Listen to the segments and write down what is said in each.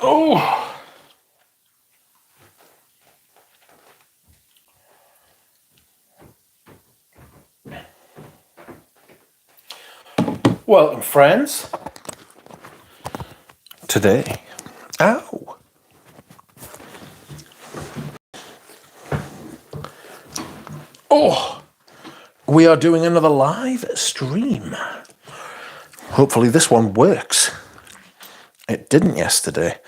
Oh. Welcome, friends. Today. Ow. Oh. We are doing another live stream. Hopefully this one works. It didn't yesterday.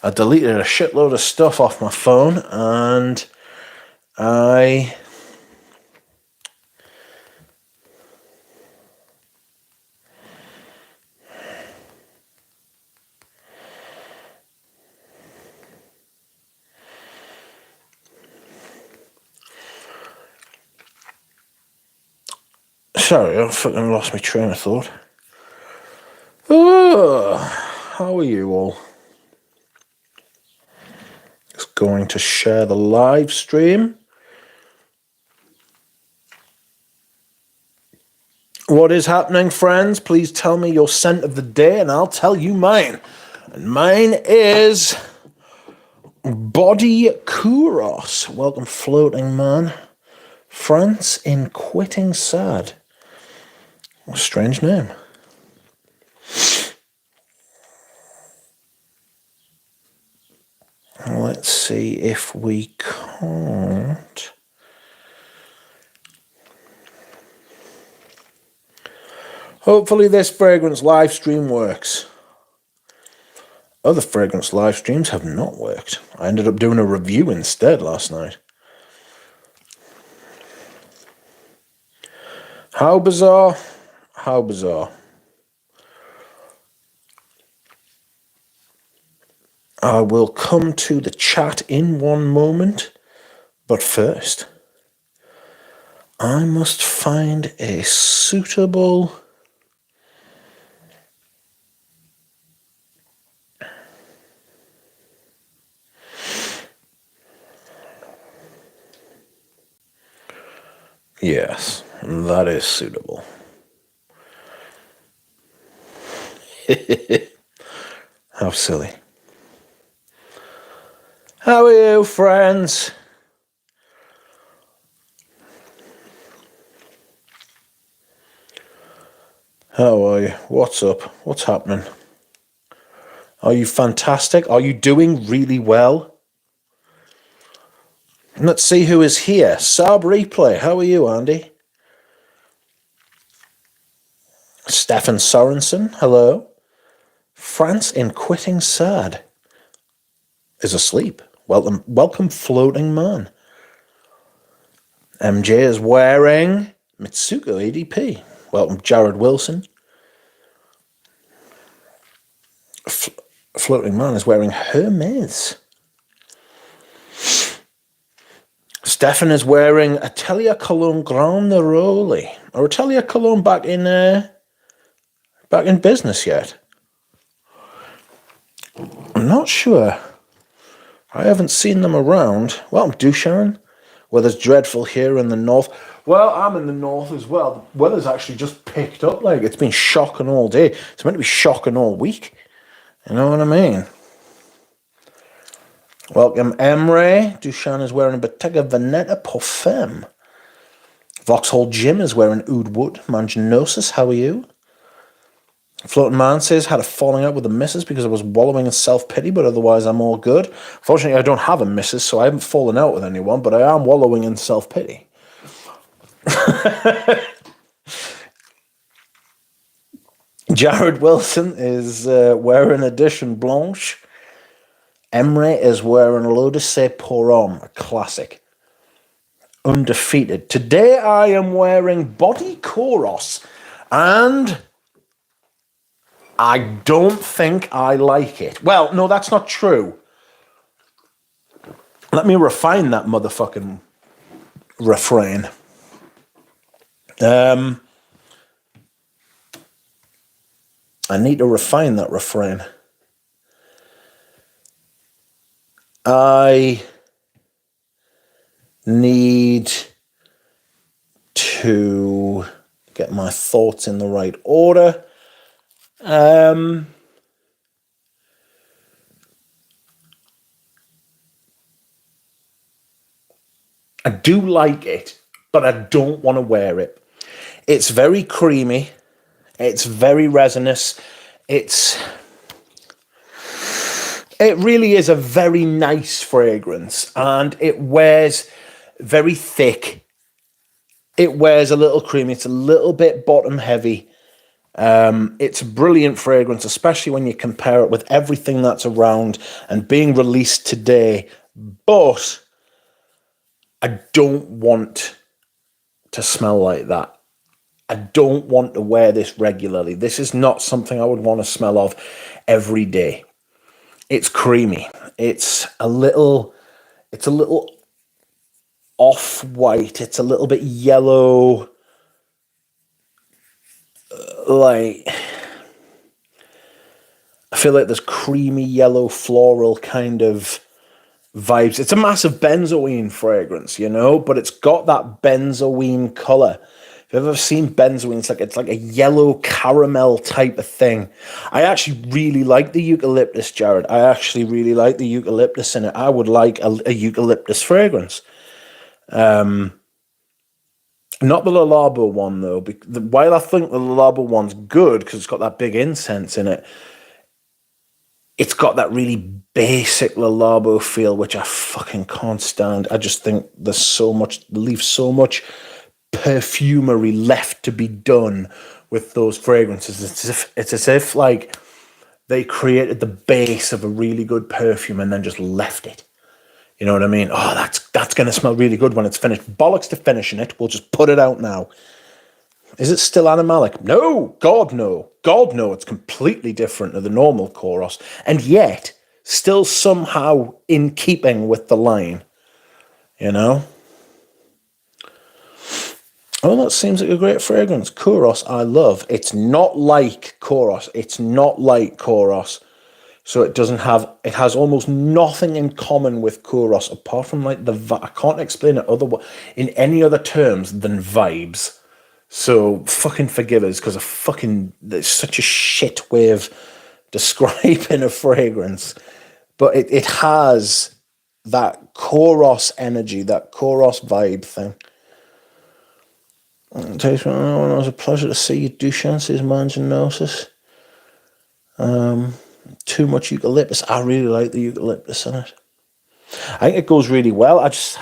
I deleted a shitload of stuff off my phone and I sorry, I fucking lost my train of thought. Oh, how are you all? Just going to share the live stream. What is happening, friends? Please tell me your scent of the day and I'll tell you mine. And mine is Body Kouros. Welcome, floating man. France in quitting sad. What a strange name. Let's see if we can't. Hopefully this fragrance live stream works. Other fragrance live streams have not worked. I ended up doing a review instead last night. How bizarre. How bizarre. I will come to the chat in one moment, but first, I must find a suitable... Yes, that is suitable. How silly. How are you, friends? How are you? What's up? What's happening? Are you fantastic? Are you doing really well? Let's see who is here. Saab Replay. How are you, Andy? Stefan Sorensen. Hello. France in quitting sad is asleep. Welcome, floating man. MJ is wearing Mitsuko ADP. Welcome, Jared Wilson. Floating man is wearing Hermes. Stefan is wearing Atelier Cologne Grand Neroli. Are Atelier Cologne back in business yet? I'm not sure. I haven't seen them around. Welcome, Dushan. Weather's dreadful here in the north. Well, I'm in the north as well. The weather's actually just picked up. Like, it's been shocking all day. It's meant to be shocking all week. You know what I mean? Welcome, Emre. Dushan is wearing a Bottega Veneta Parfum. Vauxhall Jim is wearing Oud Wood. Manginosis, how are you? Floating Man says, had a falling out with the missus because I was wallowing in self-pity, but otherwise I'm all good. Fortunately, I don't have a missus, so I haven't fallen out with anyone, but I am wallowing in self-pity. Jared Wilson is wearing Edition Blanche. Emre is wearing l'Odyssée pour Homme, a classic. Undefeated. Today I am wearing Body Kouros, and I don't think I like it. Well, no, that's not true. Let me refine that motherfucking refrain. I need to refine that refrain. I need to get my thoughts in the right order. I do like it, but I don't want to wear it. It's very creamy. It's very resinous. It really is a very nice fragrance, and it wears very thick. It wears a little creamy. It's a little bit bottom heavy. It's a brilliant fragrance, especially when you compare it with everything that's around and being released today. But I don't want to smell like that. I don't want to wear this regularly. This is not something I would want to smell of every day. It's creamy. It's a little off-white. It's a little bit yellow. Like, I feel like there's creamy yellow floral kind of vibes. It's a massive benzoin fragrance, you know, but it's got that benzoin color. If you've ever seen benzoin, it's like a yellow caramel type of thing. I actually really like the eucalyptus, Jared. I actually really like the eucalyptus in it. I would like a eucalyptus fragrance. Not the Le Labo one, though. While I think the Le Labo one's good because it's got that big incense in it, it's got that really basic Le Labo feel, which I fucking can't stand. I just think leaves so much perfumery left to be done with those fragrances. It's as if like they created the base of a really good perfume and then just left it. You know what I mean? Oh, that's going to smell really good when it's finished. Bollocks to finishing it. We'll just put it out now. Is it still animalic? No. God, no. God, no. It's completely different to the normal Kouros. And yet, still somehow in keeping with the line. You know? Oh, that seems like a great fragrance. Kouros, I love. It's not like Kouros. It's not like Kouros. So it has almost nothing in common with Kouros apart from like I can't explain it in any other terms than vibes. So fucking forgive us because there's such a shit way of describing a fragrance. But it has that Kouros energy, that Kouros vibe thing. It was a pleasure to see you, Duchamp, says Manginosis. Too much eucalyptus. I really like the eucalyptus in it. I think it goes really well. It's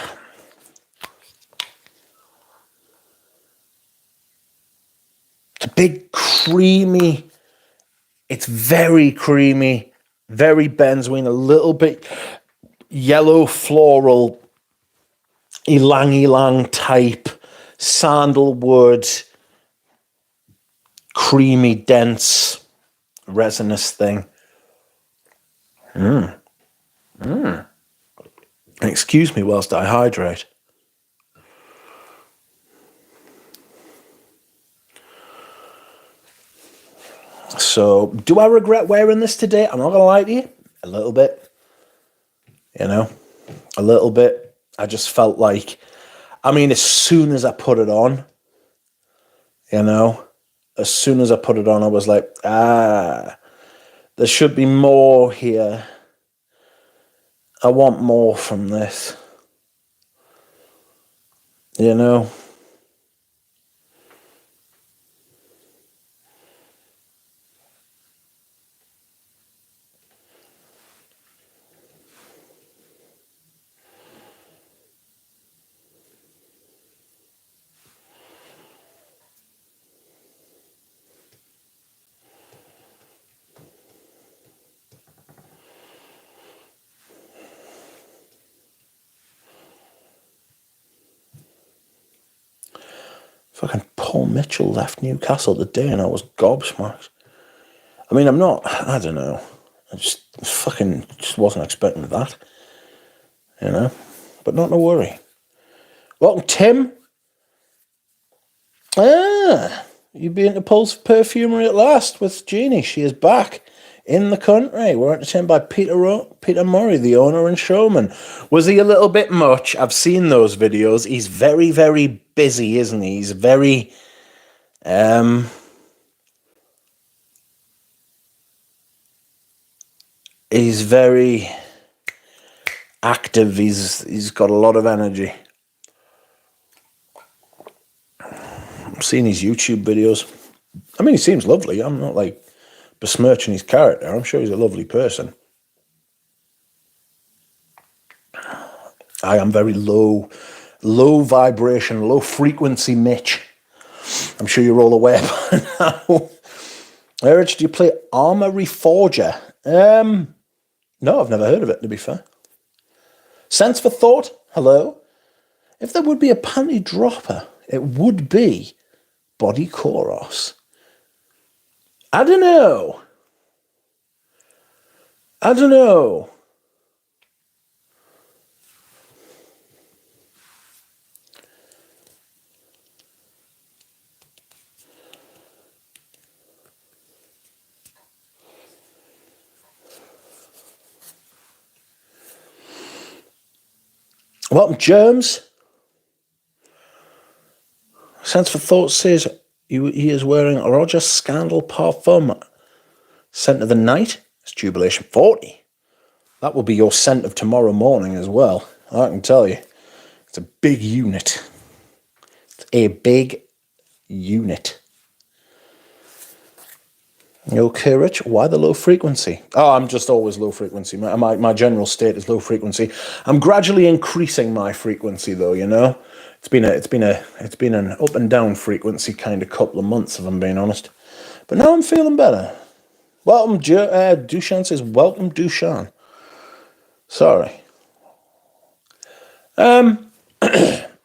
a big creamy. It's very creamy, very benzoin, a little bit yellow floral, ylang ylang type, sandalwood, creamy, dense, resinous thing. Excuse me whilst I hydrate. So, do I regret wearing this today? I'm not going to lie to you. A little bit. You know? A little bit. I just felt like, as soon as I put it on, you know, as soon as I put it on, I was like, there should be more here. I want more from this. You know? Fucking Paul Mitchell left Newcastle today and I was gobsmacked. I don't know. I just wasn't expecting that. You know? But not to worry. Welcome, Tim. You've been to Pulse Perfumery at last with Jeannie. She is back in the country. We're entertained by Peter Murray, the owner and showman. Was he a little bit much? I've seen those videos. He's very, very busy, isn't he? He's very... he's very active. He's got a lot of energy. I've seen his YouTube videos. I mean, he seems lovely. I'm not like besmirching his character. I'm sure he's a lovely person. I am very low vibration, low frequency Mitch. I'm sure you're all aware by now. Urge, do you play Armory Forger? No, I've never heard of it, to be fair. Sense for Thought, hello. If there would be a panty dropper, it would be Body Kouros. I don't know. Welcome, Germs. Sense for Thought says he is wearing Roger Scandal Parfum. Scent of the night. It's Jubilation 40. That will be your scent of tomorrow morning as well. I can tell you. It's a big unit. It's a big unit. Okay, Rich, why the low frequency? Oh, I'm just always low frequency. My general state is low frequency. I'm gradually increasing my frequency, though. You know, it's been an up and down frequency kind of couple of months, if I'm being honest. But now I'm feeling better. Welcome, Dushan says, welcome, Dushan. Sorry.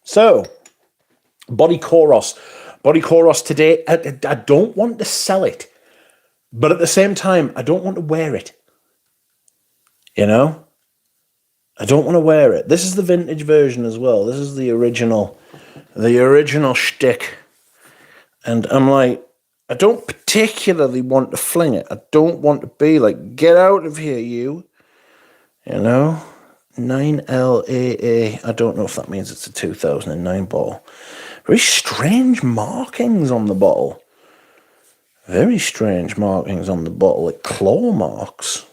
So, Body Kouros. Body Kouros today. I don't want to sell it. But at the same time, I don't want to wear it. You know? I don't want to wear it. This is the vintage version as well. This is the original shtick. And I'm like, I don't particularly want to fling it. I don't want to be like, get out of here, you. You know? 9LAA. I don't know if that means it's a 2009 bottle. Very strange markings on the bottle. Very strange markings on the bottle, like claw marks.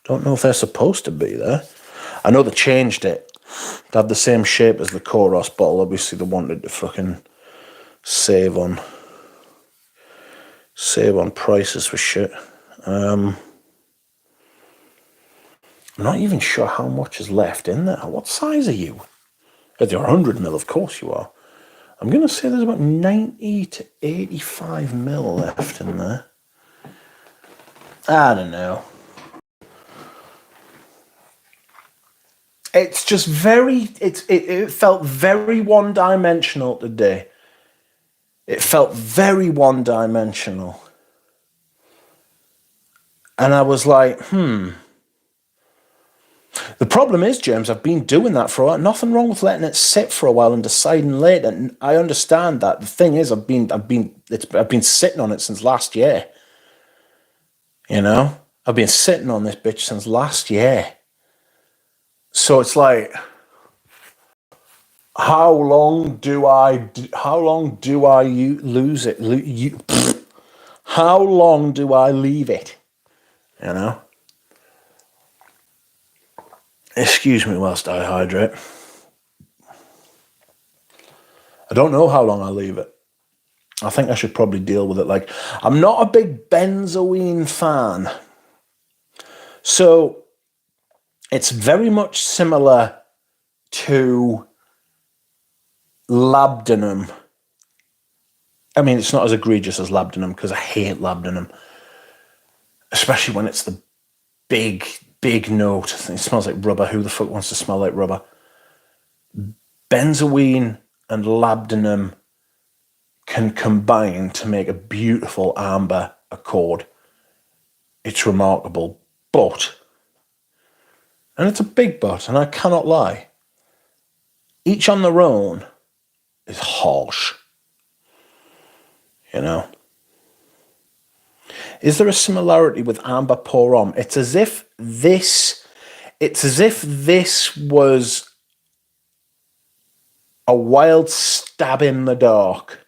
Don't know if they're supposed to be there. I know they changed it to have the same shape as the Kouros bottle. Obviously, they wanted to fucking save on prices for shit. I'm not even sure how much is left in there. What size are you? You're 100ml, of course you are. I'm going to say there's about 90 to 85ml left in there. I don't know. It's just it felt very one-dimensional today. It felt very one-dimensional. And I was like, The problem is, James, I've been doing that for a while. Nothing wrong with letting it sit for a while and deciding later. And I understand that. The thing is, I've been sitting on it since last year. You know, I've been sitting on this bitch since last year. So it's like, how long do I lose it? How long do I leave it? You know. Excuse me whilst I hydrate. I don't know how long I'll leave it. I think I should probably deal with it. Like, I'm not a big benzoin fan. So it's very much similar to labdanum. I mean, it's not as egregious as labdanum because I hate labdanum. Especially when it's the big note. It smells like rubber. Who the fuck wants to smell like rubber? Benzoin and labdanum can combine to make a beautiful amber accord. It's remarkable. But, and it's a big but, and I cannot lie, each on their own is harsh. You know? Is there a similarity with Amber Pour Homme? It's as if this was a wild stab in the dark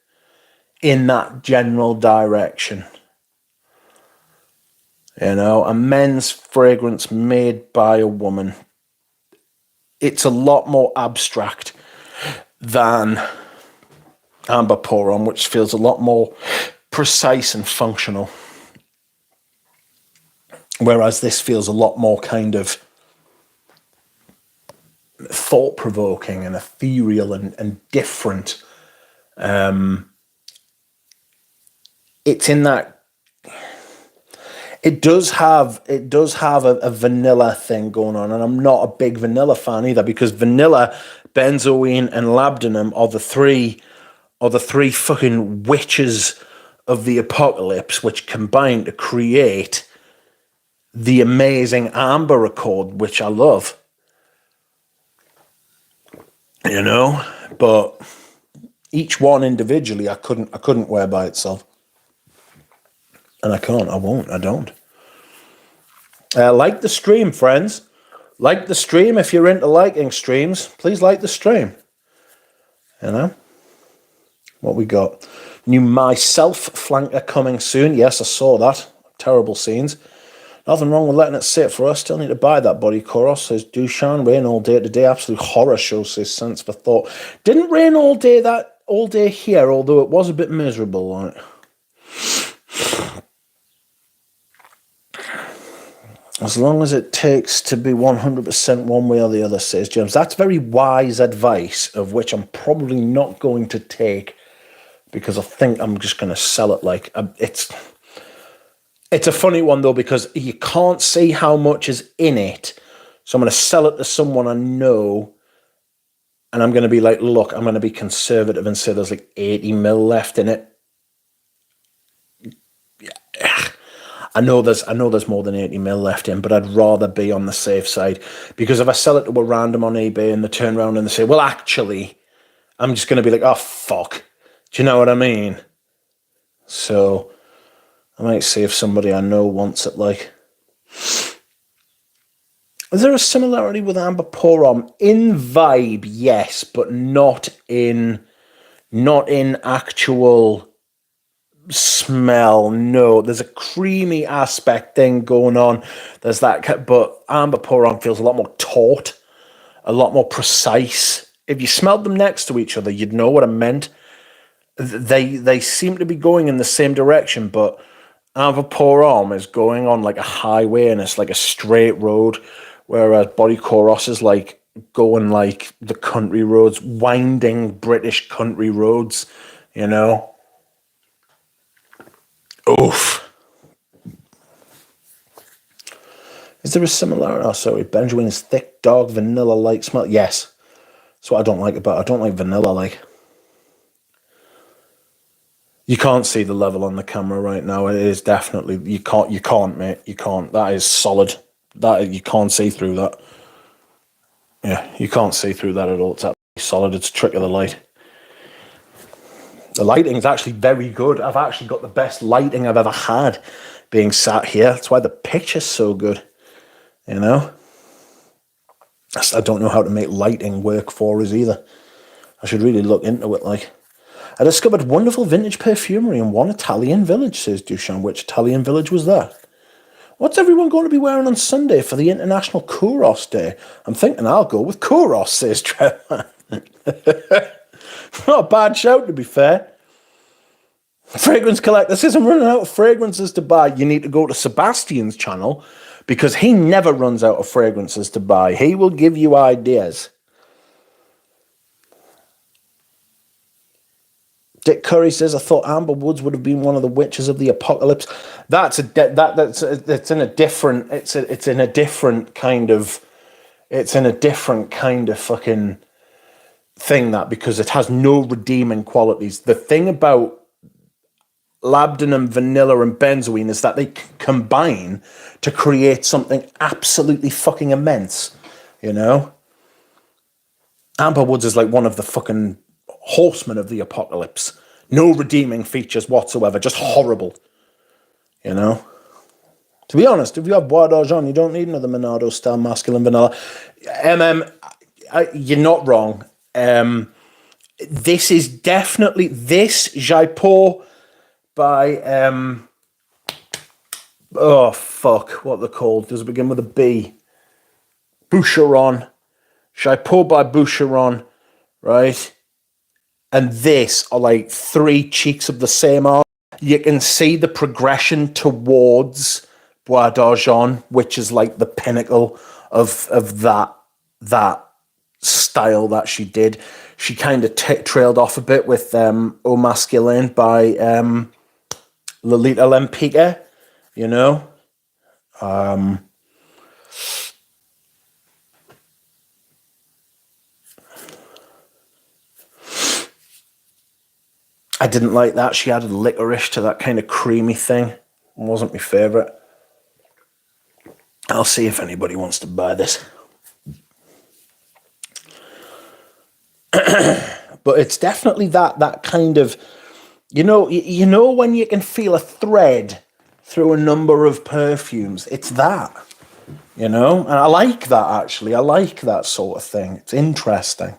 in that general direction. You know, a men's fragrance made by a woman. It's a lot more abstract than amber pour-on, which feels a lot more precise and functional. Whereas this feels a lot more kind of thought-provoking and ethereal and different. It's in that it does have a vanilla thing going on, and I'm not a big vanilla fan either, because vanilla, benzoin, and labdanum are the three fucking witches of the apocalypse, which combine to create the amazing amber accord, which I love. You know, but each one individually, I couldn't wear by itself, and I can't. I won't. I don't. Like the stream, friends. Like the stream if you're into liking streams. Please like the stream. You know? What we got? New Myself flanker coming soon. Yes, I saw that. Terrible scenes. Nothing wrong with letting it sit for us. Still need to buy that body. Kouros says, Dushan, rain all day today. Absolute horror show, says Sense for Thought. Didn't rain all day here, although it was a bit miserable on it. As long as it takes to be 100% one way or the other, says James. That's very wise advice, of which I'm probably not going to take, because I think I'm just going to sell it like... It's a funny one, though, because you can't see how much is in it. So I'm going to sell it to someone I know, and I'm going to be like, look, I'm going to be conservative and say there's like 80 mil left in it. Yeah. I know there's more than 80 mil left in, but I'd rather be on the safe side, because if I sell it to a random on eBay and they turn around and they say, well, actually, I'm just going to be like, oh, fuck. Do you know what I mean? So I might see if somebody I know wants it. Like, is there a similarity with Amber Pour-On? In vibe, yes, but not in actual smell. No, there's a creamy aspect thing going on. There's that, but Amber Pour-On feels a lot more taut, a lot more precise. If you smelled them next to each other, you'd know what I meant. They seem to be going in the same direction, but Amber Pour-On is going on like a highway and it's like a straight road, whereas Body Kouros is like going like the country roads, winding British country roads, you know. Oof. Is there a similarity? Oh, sorry. Benjamin's thick, dark, vanilla-like smell. Yes. That's what I don't like about it. I don't like vanilla, like. You can't see the level on the camera right now. It is definitely... You can't, mate. You can't. That is solid. You can't see through that. Yeah, you can't see through that at all. It's absolutely solid. It's a trick of the light. The lighting is actually very good. I've actually got the best lighting I've ever had being sat here. That's why the picture's so good, you know? I don't know how to make lighting work for us either. I should really look into it, like. I discovered wonderful vintage perfumery in one Italian village, says Dushan. Which Italian village was that? What's everyone going to be wearing on Sunday for the International Kouros Day? I'm thinking I'll go with Kouros, says Trevor. Not a bad shout, to be fair. Fragrance collector says, I'm running out of fragrances to buy. You need to go to Sebastian's channel, because he never runs out of fragrances to buy. He will give you ideas. Dick Curry says, I thought Amber Woods would have been one of the witches of the apocalypse. It's in a different kind of fucking thing, that, because it has no redeeming qualities. The thing about labdanum, vanilla, and benzoin is that they combine to create something absolutely fucking immense, you know? Amber Woods is like one of the fucking horsemen of the apocalypse. No redeeming features whatsoever, just horrible, you know? To be honest, if you have Bois d'Argent, you don't need another Monado-style masculine vanilla. You're not wrong. This is definitely... This, Jaipur by... oh, fuck, what they're called. Does it begin with a B? Boucheron. Jaipur by Boucheron, right? and this are like 3 cheeks of the same arm. You can see the progression towards Bois d'Argent, which is like the pinnacle of that style that she did. She kind of trailed off a bit with Au Masculin by Lolita Lempicka, you know. I didn't like that. She added licorice to that kind of creamy thing. It wasn't my favourite. I'll see if anybody wants to buy this. But it's definitely that kind of, you know when you can feel a thread through a number of perfumes. It's that, and I like that, actually. I like that sort of thing. It's interesting.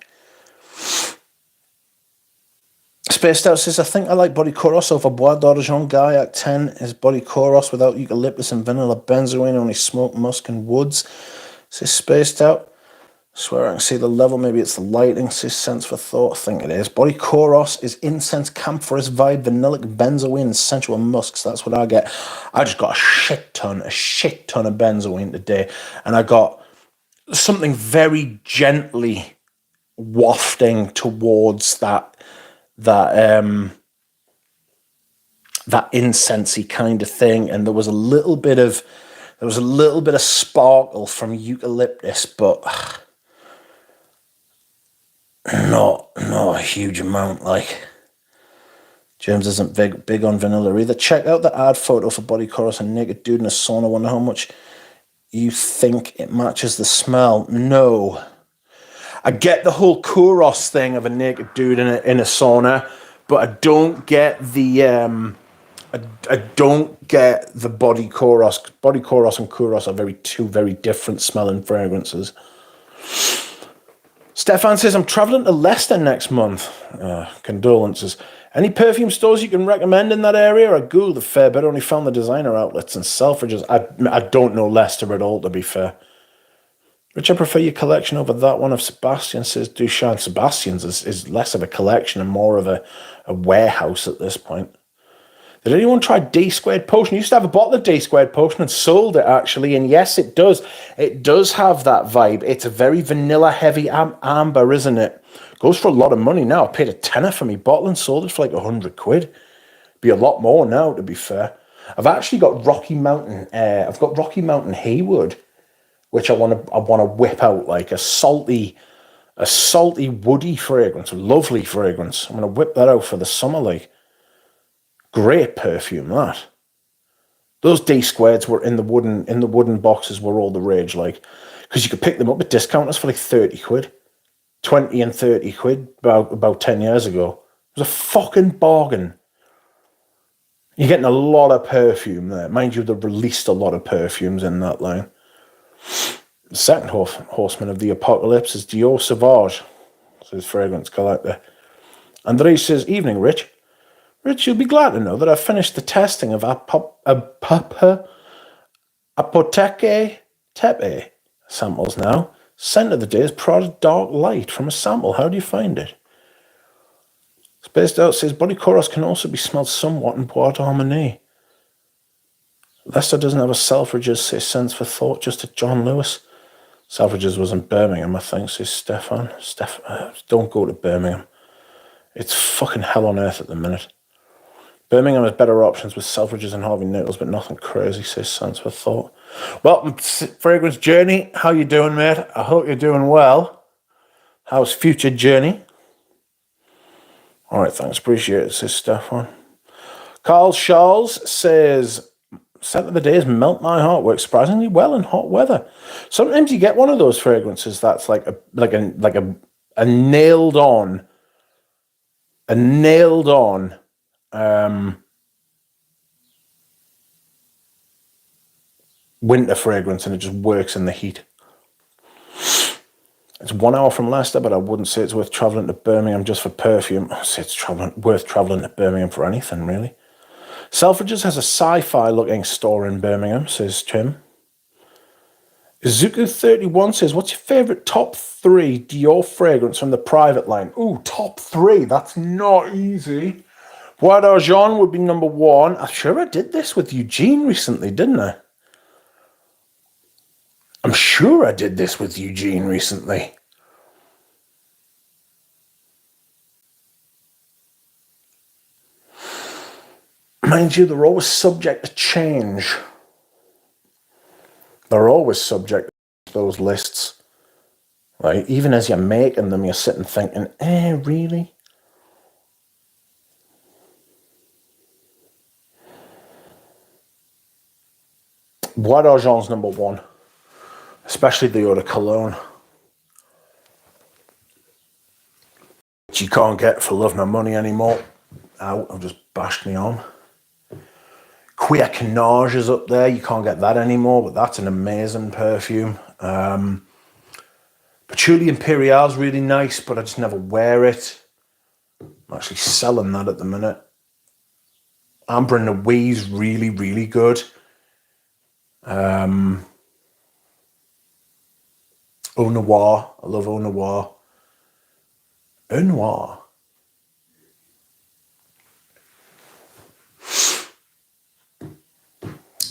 Spaced Out says, I think I like Body Kouros over Bois d'Argent. Guy at 10 is Body Kouros without eucalyptus and vanilla benzoin, only smoke, musk and woods. Says Spaced Out. I swear I can see the level. Maybe it's the lighting. Says Sense for Thought. I think it is. Body Kouros is incense, camphorous vibe, vanillic, benzoin, and sensual musks. That's what I get. I just got a shit ton of benzoin today. And I got something very gently wafting towards that incensey kind of thing, and there was a little bit of sparkle from eucalyptus, but not a huge amount. Like, James isn't big on vanilla either. Check out the ad photo for Body Kouros and naked dude in a sauna. Wonder how much you think it matches the smell. No. I get the whole Kouros thing of a naked dude in a sauna, but I don't get the I don't get the Body Kouros. Body Kouros and Kouros are two very different smelling fragrances. Stefan says, I'm travelling to Leicester next month. Condolences. Any perfume stores you can recommend in that area? I googled a fair bit, only found the designer outlets and Selfridges. I don't know Leicester at all, to be fair. Rich, I prefer your collection over that one of Sebastian, says Duchamp. Sebastian's is less of a collection and more of a warehouse at this point. Did anyone try D Squared Potion? I used to have a bottle of D Squared Potion and sold it, actually. And yes, it does. It does have that vibe. It's a very vanilla-heavy amber, isn't it? Goes for a lot of money now. I paid a tenner for me bottle and sold it for like 100 quid. Be a lot more now, to be fair. I've actually got Rocky Mountain. I've got Rocky Mountain Haywood, which I want to whip out, like a salty woody fragrance, a lovely fragrance. I'm going to whip that out for the summer, like. Great perfume, that. Those D Squareds were in the wooden boxes were all the rage, like, because you could pick them up at discounters for like 30 quid. 20 and 30 quid about 10 years ago. It was a fucking bargain. You're getting a lot of perfume there. Mind you, they've released a lot of perfumes in that line. The second horseman of the apocalypse is Dior Sauvage, says Fragrance Collector. Andrei says, evening, Rich. Rich, you'll be glad to know that I've finished the testing of Apotheke Tepe samples now. Scent of the day is Prada Dark Light from a sample. How do you find it? Spaced Out says, Body Kouros can also be smelled somewhat in Bois d'Harmonie. Leicester doesn't have a Selfridges, says Sense for Thought, just a John Lewis. Selfridges was in Birmingham, I think, says Stefan. Don't go to Birmingham. It's fucking hell on earth at the minute. Birmingham has better options with Selfridges and Harvey Nichols, but nothing crazy, says Sense for Thought. Well, Fragrance Journey, how you doing, mate? I hope you're doing well. How's Future Journey? All right, thanks, appreciate it, says Stefan. Carl Charles says, scent of the day is Melt My Heart, works surprisingly well in hot weather. Sometimes you get one of those fragrances that's like a nailed on winter fragrance, and it just works in the heat. It's 1 hour from Leicester, but I wouldn't say it's worth travelling to Birmingham just for perfume. I'd say it's worth travelling to Birmingham for anything, really. Selfridges has a sci-fi looking store in Birmingham, says Tim. Zuko31 says, what's your favourite top 3 Dior fragrance from the private line? Ooh, top 3. That's not easy. Bois d'Argent would be number 1. I'm sure I did this with Eugene recently, didn't I? I'm sure I did this with Eugene recently. Mind you, they're always subject to change. They're always subject to those lists. Right? Even as you're making them, you're sitting thinking, really? Bois d'Argent's number 1. Especially the eau de cologne. Which you can't get for love nor money anymore. Ow, I've just bashed me on. Queer Canage is up there. You can't get that anymore, but that's an amazing perfume. Patchouli Imperial is really nice, but I just never wear it. I'm actually selling that at the minute. Amber and Louise, really, really good. Eau Noir. I love Eau Noir. Eau Noir.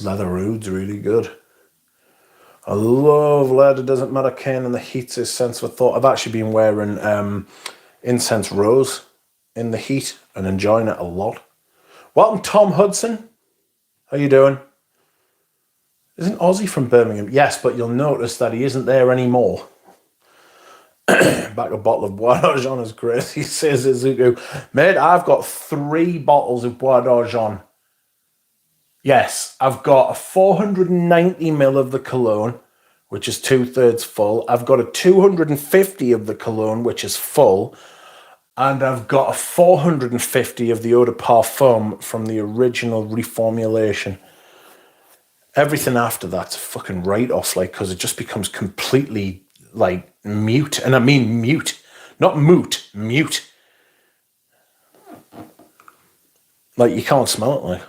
Leather Oud's really good. I love Leather Doesn't Matter Cane and the Heat's his sense of thought. I've actually been wearing Incense Rose in the heat and enjoying it a lot. Welcome, Tom Hudson. How you doing? Isn't Ozzy from Birmingham? Yes, but you'll notice that he isn't there anymore. Back a bottle of Bois d'Argent is great. He says, Izuku, mate, I've got 3 bottles of Bois d'Argent. Yes, I've got a 490ml of the cologne, which is 2/3 full. I've got a 250 of the cologne, which is full. And I've got a 450 of the eau de parfum from the original reformulation. Everything after that's a fucking write-off, like, because it just becomes completely, like, mute. And I mean mute. Not moot, mute. Like, you can't smell it, like.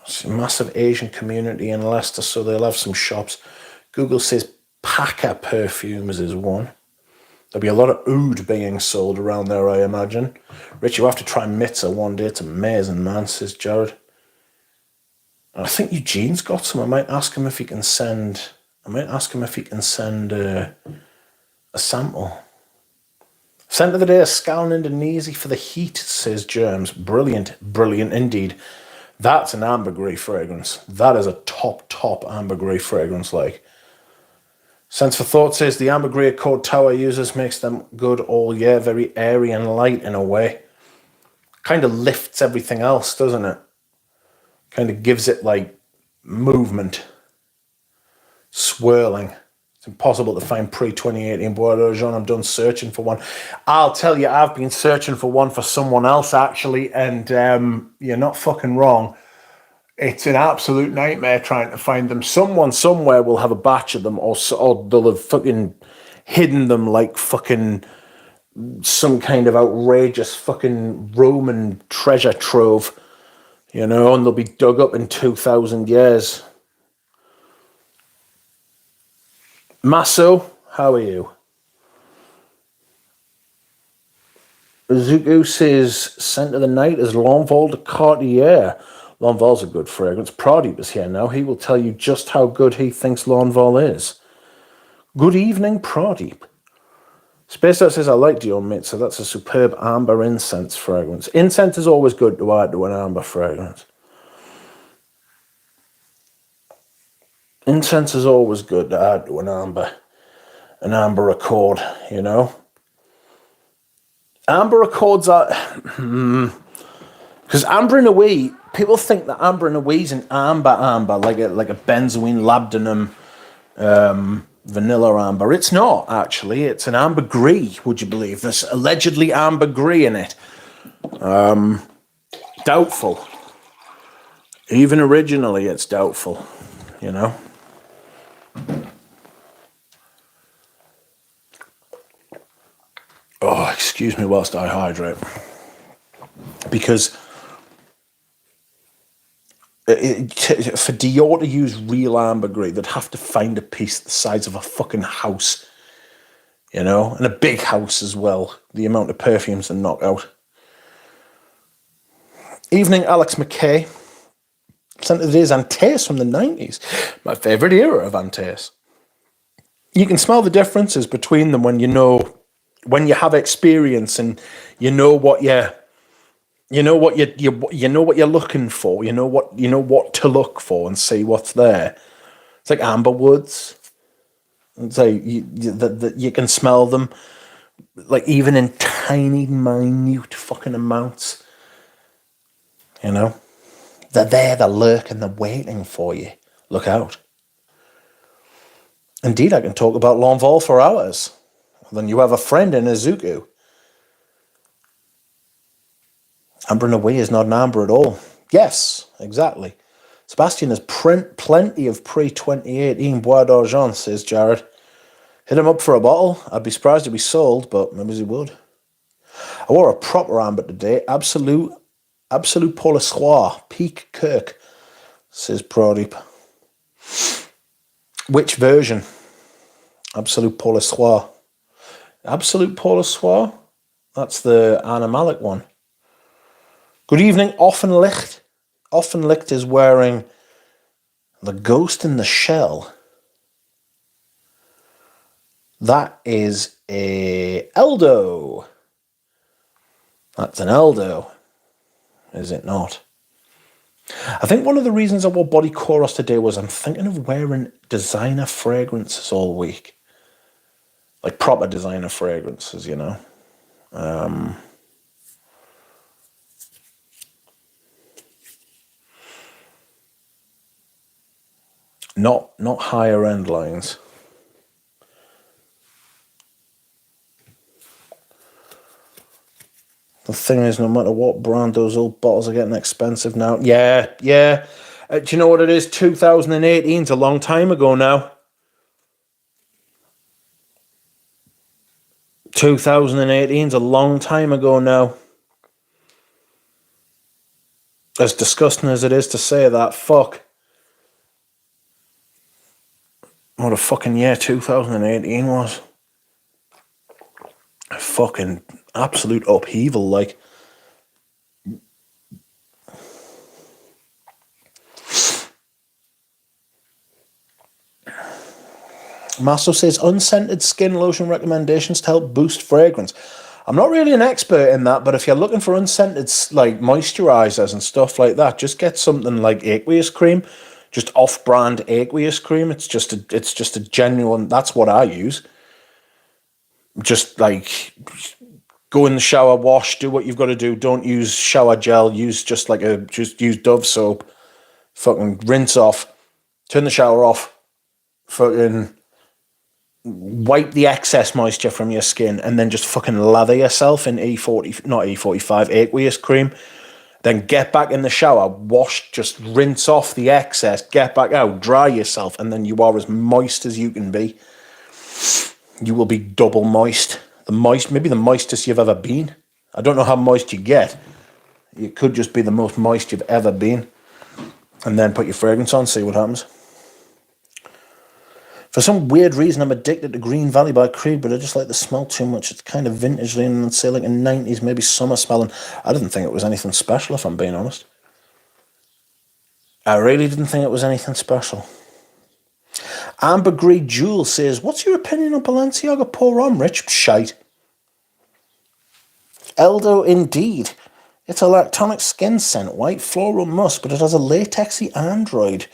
It's a massive Asian community in Leicester, so they'll have some shops. Google says Paca Perfumes is one. There'll be a lot of oud being sold around there, I imagine. Rich, you have to try Mitza one day. It's amazing, man, says Jared. I think Eugene's got some. I might ask him if he can send a sample. Scent of the day, Scal in Indonesia for the heat, says Germs. Brilliant, brilliant indeed. That's an ambergris fragrance. That is a top ambergris fragrance, like. Sense for Thought says the ambergris Accord Tower users makes them good all year, very airy and light in a way. Kind of lifts everything else, doesn't it? Kind of gives it like movement, swirling. It's impossible to find pre-2018 Bois d'Argent. I'm done searching for one. I'll tell you, I've been searching for one for someone else actually, and you're not fucking wrong. It's an absolute nightmare trying to find them. Someone somewhere will have a batch of them, or they'll have fucking hidden them like fucking some kind of outrageous fucking Roman treasure trove, you know, and they'll be dug up in 2,000 years. Masso, how are you? Zuko says, Scent of the Night is L'Envol de Cartier. L'Envol's a good fragrance. Pradeep is here now. He will tell you just how good he thinks L'Envol is. Good evening, Pradeep. Space Out says, I like Dior Mint, so that's a superb amber incense fragrance. Incense is always good to add to an amber fragrance. Incense is always good to add to an amber accord, you know. Amber accords are... Because amber in a way, people think that amber in a way is an amber, like a benzoin labdanum vanilla amber. It's not, actually. It's an ambergris, would you believe? There's allegedly ambergris in it. Doubtful. Even originally, it's doubtful, you know. Oh, excuse me whilst I hydrate. Because For Dior to use real ambergris, they'd have to find a piece the size of a fucking house, you know, and a big house as well. The amount of perfumes they knock out. Evening, Alex McKay. Sent today's Antaeus from the 90s. My favourite era of Antaeus. You can smell the differences between them when you have experience and you know what you're looking for. You know what to look for and see what's there. It's like amber woods. It's like you can smell them, like even in tiny, minute fucking amounts. You know, they're there, they're lurking, they're waiting for you. Look out. Indeed, I can talk about L'Envol for hours. Then you have a friend in Izuku. Amber in a way is not an amber at all. Yes, exactly. Sebastian has plenty of pre-2018 Bois d'Argent, says Jared. Hit him up for a bottle. I'd be surprised if he sold, but maybe he would. I wore a proper amber today. Absolute Paul Soir, Peak Kirk, says Pradeep. Which version? Absolute Paul Soir. Absolute Paul Soir? That's the animalic one. Good evening, Offenlicht. Offenlicht is wearing the Ghost in the Shell. That is a Eldo. That's an Eldo, is it not? I think one of the reasons I wore body Kouros today was I'm thinking of wearing designer fragrances all week. Like proper designer fragrances, you know. Not higher end lines. The thing is, no matter what brand, those old bottles are getting expensive now. Yeah. Do you know what it is? 2018 is a long time ago now. 2018 is a long time ago now. As disgusting as it is to say that, fuck. What a fucking year 2018 was. A fucking absolute upheaval, like. Masso says, unscented skin lotion recommendations to help boost fragrance. I'm not really an expert in that, but if you're looking for unscented like moisturizers and stuff like that, just get something like aqueous cream, just off-brand aqueous cream. It's just a genuine. That's what I use. Just like go in the shower, wash, do what you've got to do. Don't use shower gel. Use just use Dove soap. Fucking rinse off. Turn the shower off. Fucking wipe the excess moisture from your skin and then just fucking lather yourself in E45 aqueous cream. Then get back in the shower, wash, just rinse off the excess, get back out, dry yourself, and then you are as moist as you can be. You will be double moist. Maybe the moistest you've ever been. I don't know how moist you get. It could just be the most moist you've ever been. And then put your fragrance on, see what happens. For some weird reason, I'm addicted to Green Valley by Creed, but I just like the smell too much. It's kind of vintage leaning and say like a 90s, maybe summer smelling. I didn't think it was anything special, if I'm being honest. I really didn't think it was anything special. Ambergris Jewel says, what's your opinion on Balenciaga Pour Homme, Rich? Shite. Eldo indeed. It's a lactonic skin scent, white floral musk, but it has a latexy android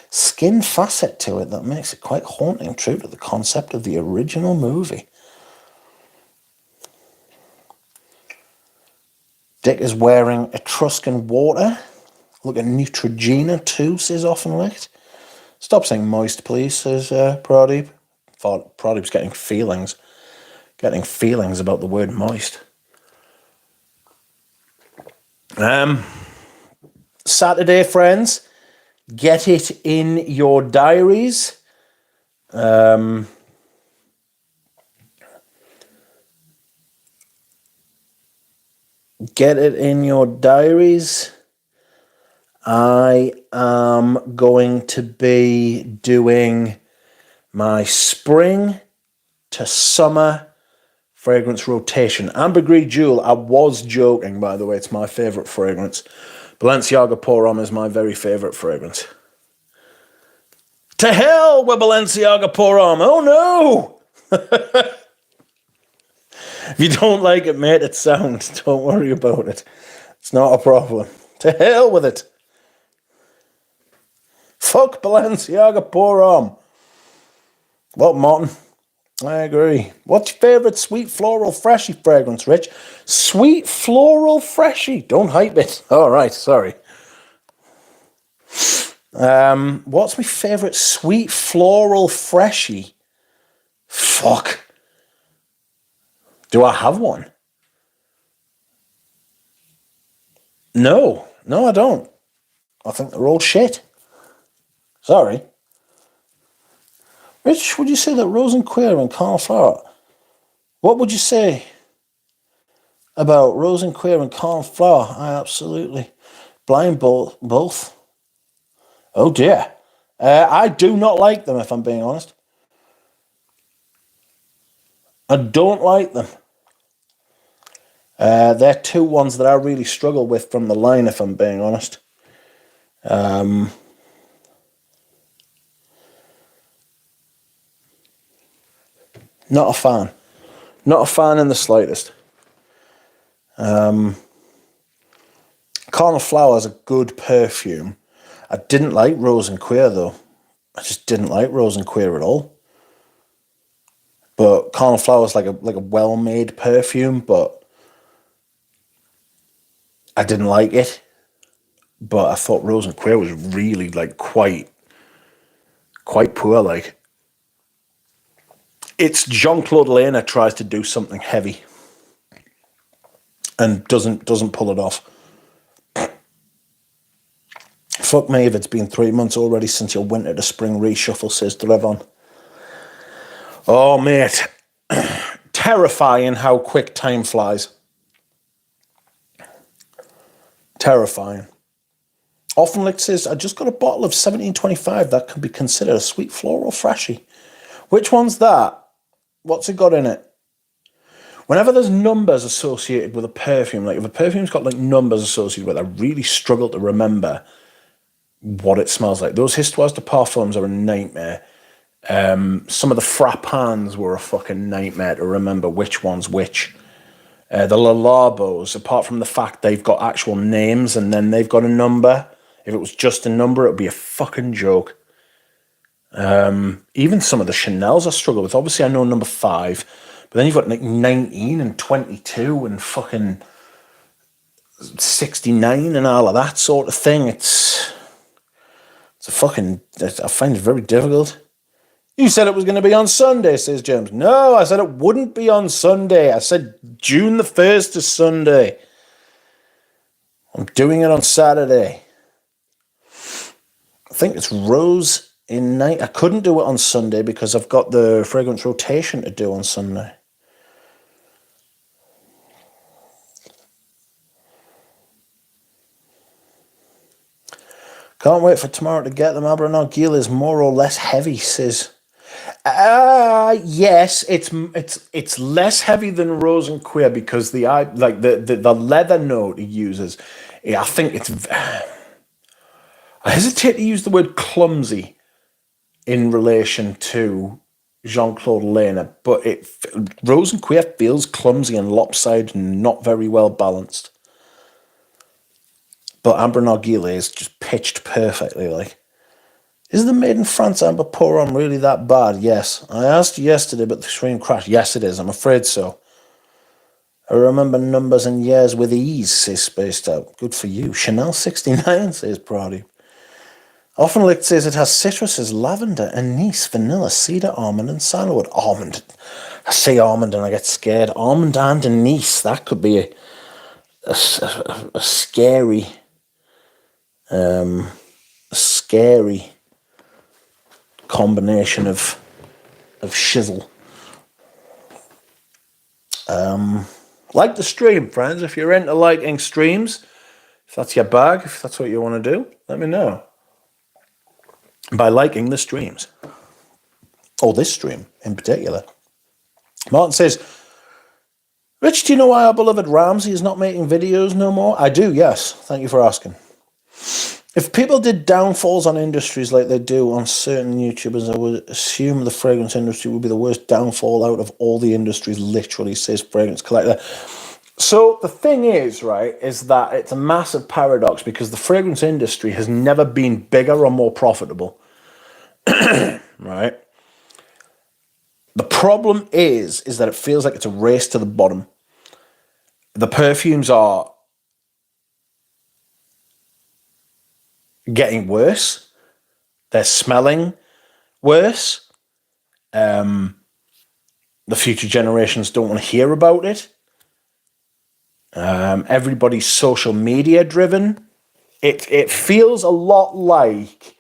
skin facet to it that makes it quite haunting, true to the concept of the original movie. Dick is wearing Etruscan water. Look at Neutrogena too, says Offenlicht. Stop saying moist, please, says Pradeep. Thought Pradeep's getting feelings about the word moist. Saturday, friends. Get it in your diaries. Get it in your diaries. I am going to be doing my spring to summer fragrance rotation. Ambergris Jewel, I was joking, by the way, it's my favourite fragrance. Balenciaga Pour Homme is my very favourite fragrance. To hell with Balenciaga Pour Homme, oh no! If you don't like it, mate, it's sound. Don't worry about it. It's not a problem. To hell with it. Fuck Balenciaga Pour Homme. What, Martin? I agree. What's your favourite sweet floral freshy fragrance, Rich? Sweet floral freshy. Don't hype it. All right, sorry. What's my favourite sweet floral freshy? Fuck. Do I have one? No, I don't. I think they're all shit. Sorry. Rich, would you say that Rose and Queer and Cauliflower? What would you say about Rose and Queer and Cauliflower? I absolutely blind both. Oh dear. I do not like them, if I'm being honest. I don't like them. They're two ones that I really struggle with from the line, if I'm being honest. Not a fan. Not a fan in the slightest. Cauliflower is a good perfume. I didn't like Rose and Queer, though. I just didn't like Rose and Queer at all. But Cauliflower is like a well-made perfume, but I didn't like it. But I thought Rose and Queer was really quite poor. Like, it's Jean-Claude Lena tries to do something heavy and doesn't pull it off. Fuck me if it's been 3 months already since your winter to spring reshuffle, says Drevon. Oh, mate. Terrifying how quick time flies. Terrifying. Offenlicht says, I just got a bottle of 1725 that can be considered a sweet floral freshy. Which one's that? What's it got in it? Whenever there's numbers associated with a perfume, like if a perfume's got numbers associated with it, I really struggle to remember what it smells like. Those Histoires de Parfums are a nightmare. Some of the frappans were a fucking nightmare to remember which one's which. The Le Larbos, apart from the fact they've got actual names and then they've got a number, if it was just a number, it would be a fucking joke. Even some of the Chanels I struggle with. Obviously, I know number 5, but then you've got 19 and 22 and fucking 69 and all of that sort of thing. It's a fucking... I find it very difficult. You said it was going to be on Sunday, says James. No, I said it wouldn't be on Sunday. I said June the 1st is Sunday. I'm doing it on Saturday. I think it's Rose in night. I couldn't do it on Sunday because I've got the fragrance rotation to do on Sunday. Can't wait for tomorrow to get them. Abernac Gil is more or less heavy, says... yes, it's less heavy than Rose and Queer because the leather note he uses. I think it's. I hesitate to use the word clumsy in relation to Jean-Claude Lena, but Rose and Queer feels clumsy and lopsided and not very well balanced. But Amber Narguilé is just pitched perfectly, like. Is the Made in France Amber Pour Homme really that bad? Yes. I asked you yesterday, but the stream crashed. Yes, it is. I'm afraid so. I remember numbers and years with ease, says Spaced Out. Good for you. Chanel 69, says Proudy. Offenlicht says it has citruses, lavender, anise, vanilla, cedar, almond, and sandalwood. Almond. I say almond and I get scared. Almond and anise. That could be a scary... scary... combination of shizzle. Like the stream, friends. If you're into liking streams, If that's your bag, if that's what you want to do, let me know. By liking the streams. Or this stream in particular. Martin says, Rich, do you know why our beloved Ramsey is not making videos no more? I do, yes. Thank you for asking. If people did downfalls on industries like they do on certain YouTubers, I would assume the fragrance industry would be the worst downfall out of all the industries, literally, says Fragrance Collector. So the thing is, right, is that it's a massive paradox because the fragrance industry has never been bigger or more profitable. Right? The problem is that it feels like it's a race to the bottom. The perfumes are getting worse. They're smelling worse. The future generations don't want to hear about it. Everybody's social media driven. It feels a lot like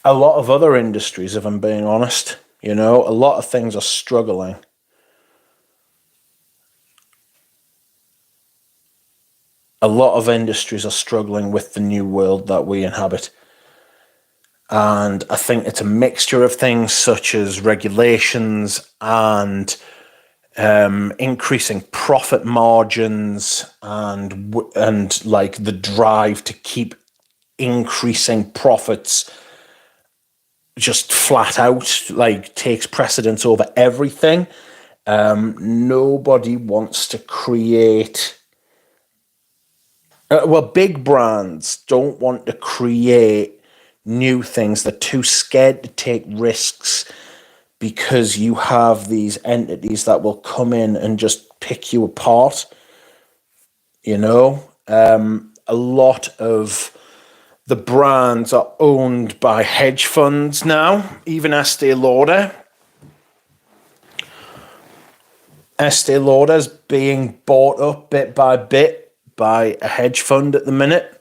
a lot of other industries, if I'm being honest. You know, a lot of things are struggling. A lot of industries are struggling with the new world that we inhabit. And I think it's a mixture of things such as regulations and increasing profit margins and like the drive to keep increasing profits just flat out, like, takes precedence over everything. Nobody wants to create... big brands don't want to create new things. They're too scared to take risks because you have these entities that will come in and just pick you apart. You know, a lot of the brands are owned by hedge funds now, even Estee Lauder. Estee Lauder's being bought up bit by bit by a hedge fund at the minute.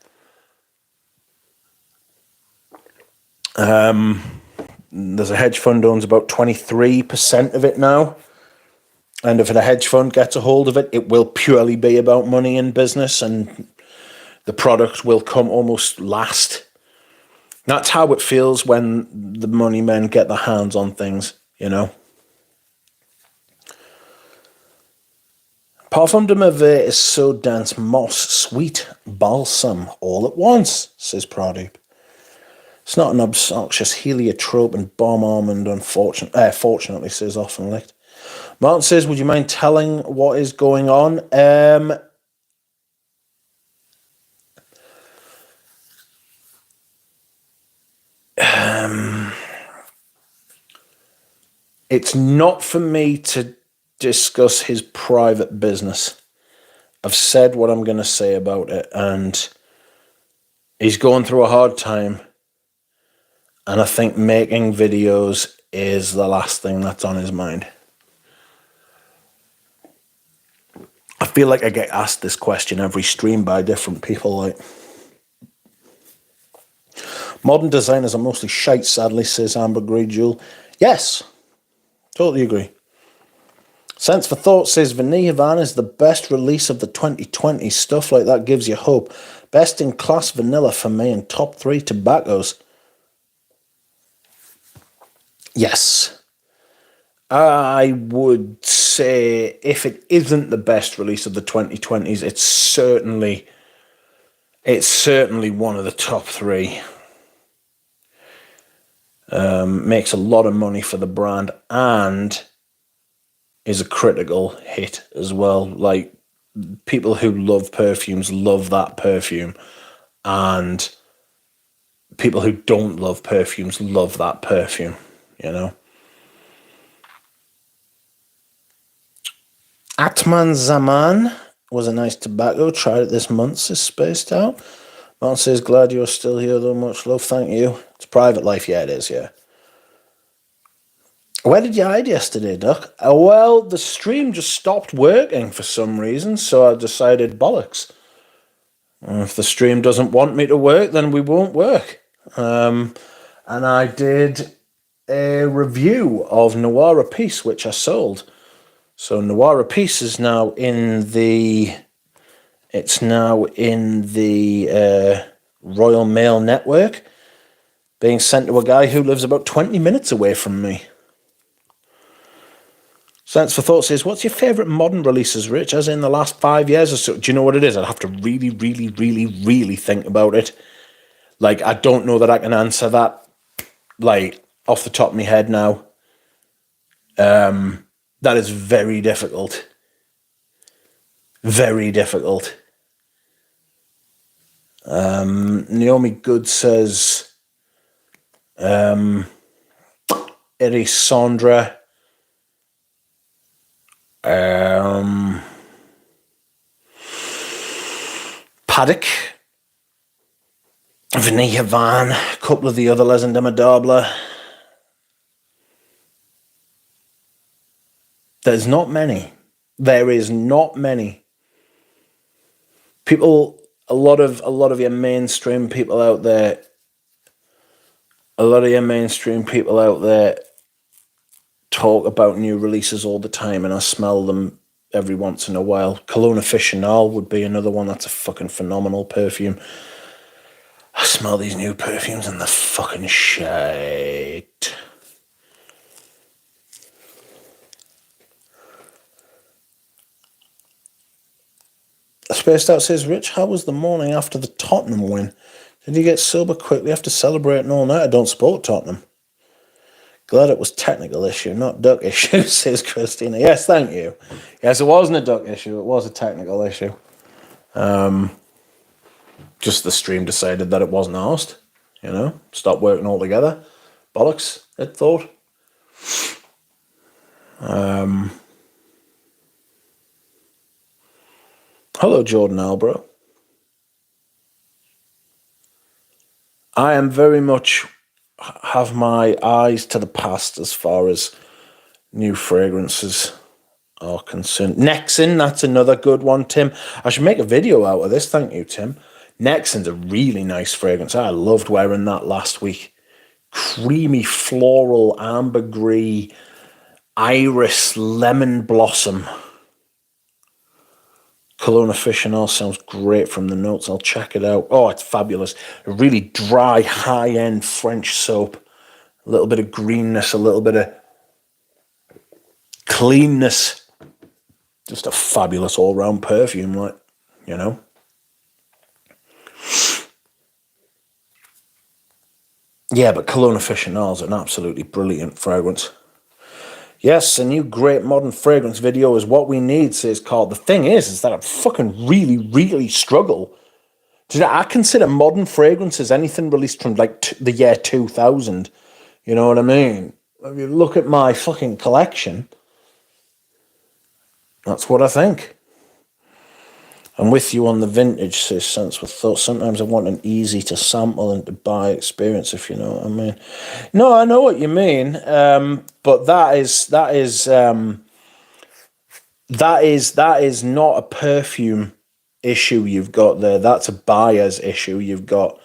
There's a hedge fund owns about 23% of it now. And if a hedge fund gets a hold of it, it will purely be about money and business, and the product will come almost last. That's how it feels when the money men get their hands on things, you know. Parfum de Merveille is so dense, moss, sweet, balsam, all at once, says Pradeep. It's not an obnoxious heliotrope and bomb almond, fortunately, says Often Licked. Martin says, would you mind telling what is going on? It's not for me to discuss his private business. I've said what I'm going to say about it, and he's going through a hard time. And I think making videos is the last thing that's on his mind. I feel like I get asked this question every stream by different people. Like, modern designers are mostly shite, sadly, says Amber Grey Jewel. Yes, totally agree. Sense for Thought says Vanille Havana is the best release of the 2020s. Stuff like that gives you hope. Best in class vanilla for me, and top 3 tobaccos. Yes. I would say if it isn't the best release of the 2020s, it's certainly one of the top 3. Makes a lot of money for the brand and is a critical hit as well. Like, people who love perfumes love that perfume, and people who don't love perfumes love that perfume, you know. Atman Zaman was a nice tobacco. Tried it this month, says Spaced Out. Martin says, glad you're still here, though. Much love, thank you. It's private life, yeah, it is, yeah. Where did you hide yesterday, Duck? Well, the stream just stopped working for some reason, so I decided bollocks. If the stream doesn't want me to work, then we won't work. And I did a review of Noir Peace, which I sold. So Noir Peace is now in the... It's now in the Royal Mail network, being sent to a guy who lives about 20 minutes away from me. Sense for Thought says, what's your favourite modern releases, Rich, as in the last 5 years or so? Do you know what it is? I'd have to really, really, really, really think about it. Like, I don't know that I can answer that, like, off the top of my head now. That is very difficult. Very difficult. Naomi Good says, Erisandra, Paddock, Vanilla Van, a couple of the other Les Indomables. There's not many. There is not many. People, a lot of your mainstream people out there, talk about new releases all the time, and I smell them every once in a while. Cologne Officinal would be another one. That's a fucking phenomenal perfume. I smell these new perfumes and they're fucking shite. Spaced Out says, Rich, how was the morning after the Tottenham win? Did you get sober quickly after celebrating all night? I don't support Tottenham. Glad it was technical issue, not duck issue, says Christina. Yes, thank you. Yes, it wasn't a duck issue. It was a technical issue. Just the stream decided that it wasn't asked. You know, stopped working altogether. Bollocks, it thought. Hello, Jordan Albro. I am very much have my eyes to the past as far as new fragrances are concerned. Nexon, that's another good one, Tim. I should make a video out of this. Thank you, Tim. Nexon's a really nice fragrance. I loved wearing that last week. Creamy, floral, ambergris, iris, lemon blossom. Cologne Officinal sounds great from the notes. I'll check it out. Oh, it's fabulous. A really dry, high-end French soap. A little bit of greenness, a little bit of cleanness. Just a fabulous all-round perfume, like, you know. Yeah, but Cologne Officinal is an absolutely brilliant fragrance. Yes, a new great modern fragrance video is what we need, says Carl. The thing is that I fucking really, really struggle. I consider modern fragrances anything released from like the year 2000. You know what I mean? If you look at my fucking collection, that's what I think. I'm with you on the vintage, says Sense with Thought. Sometimes I want an easy to sample and to buy experience, if you know what I mean. No, I know what you mean, but that is not a perfume issue you've got there. That's a buyer's issue you've got.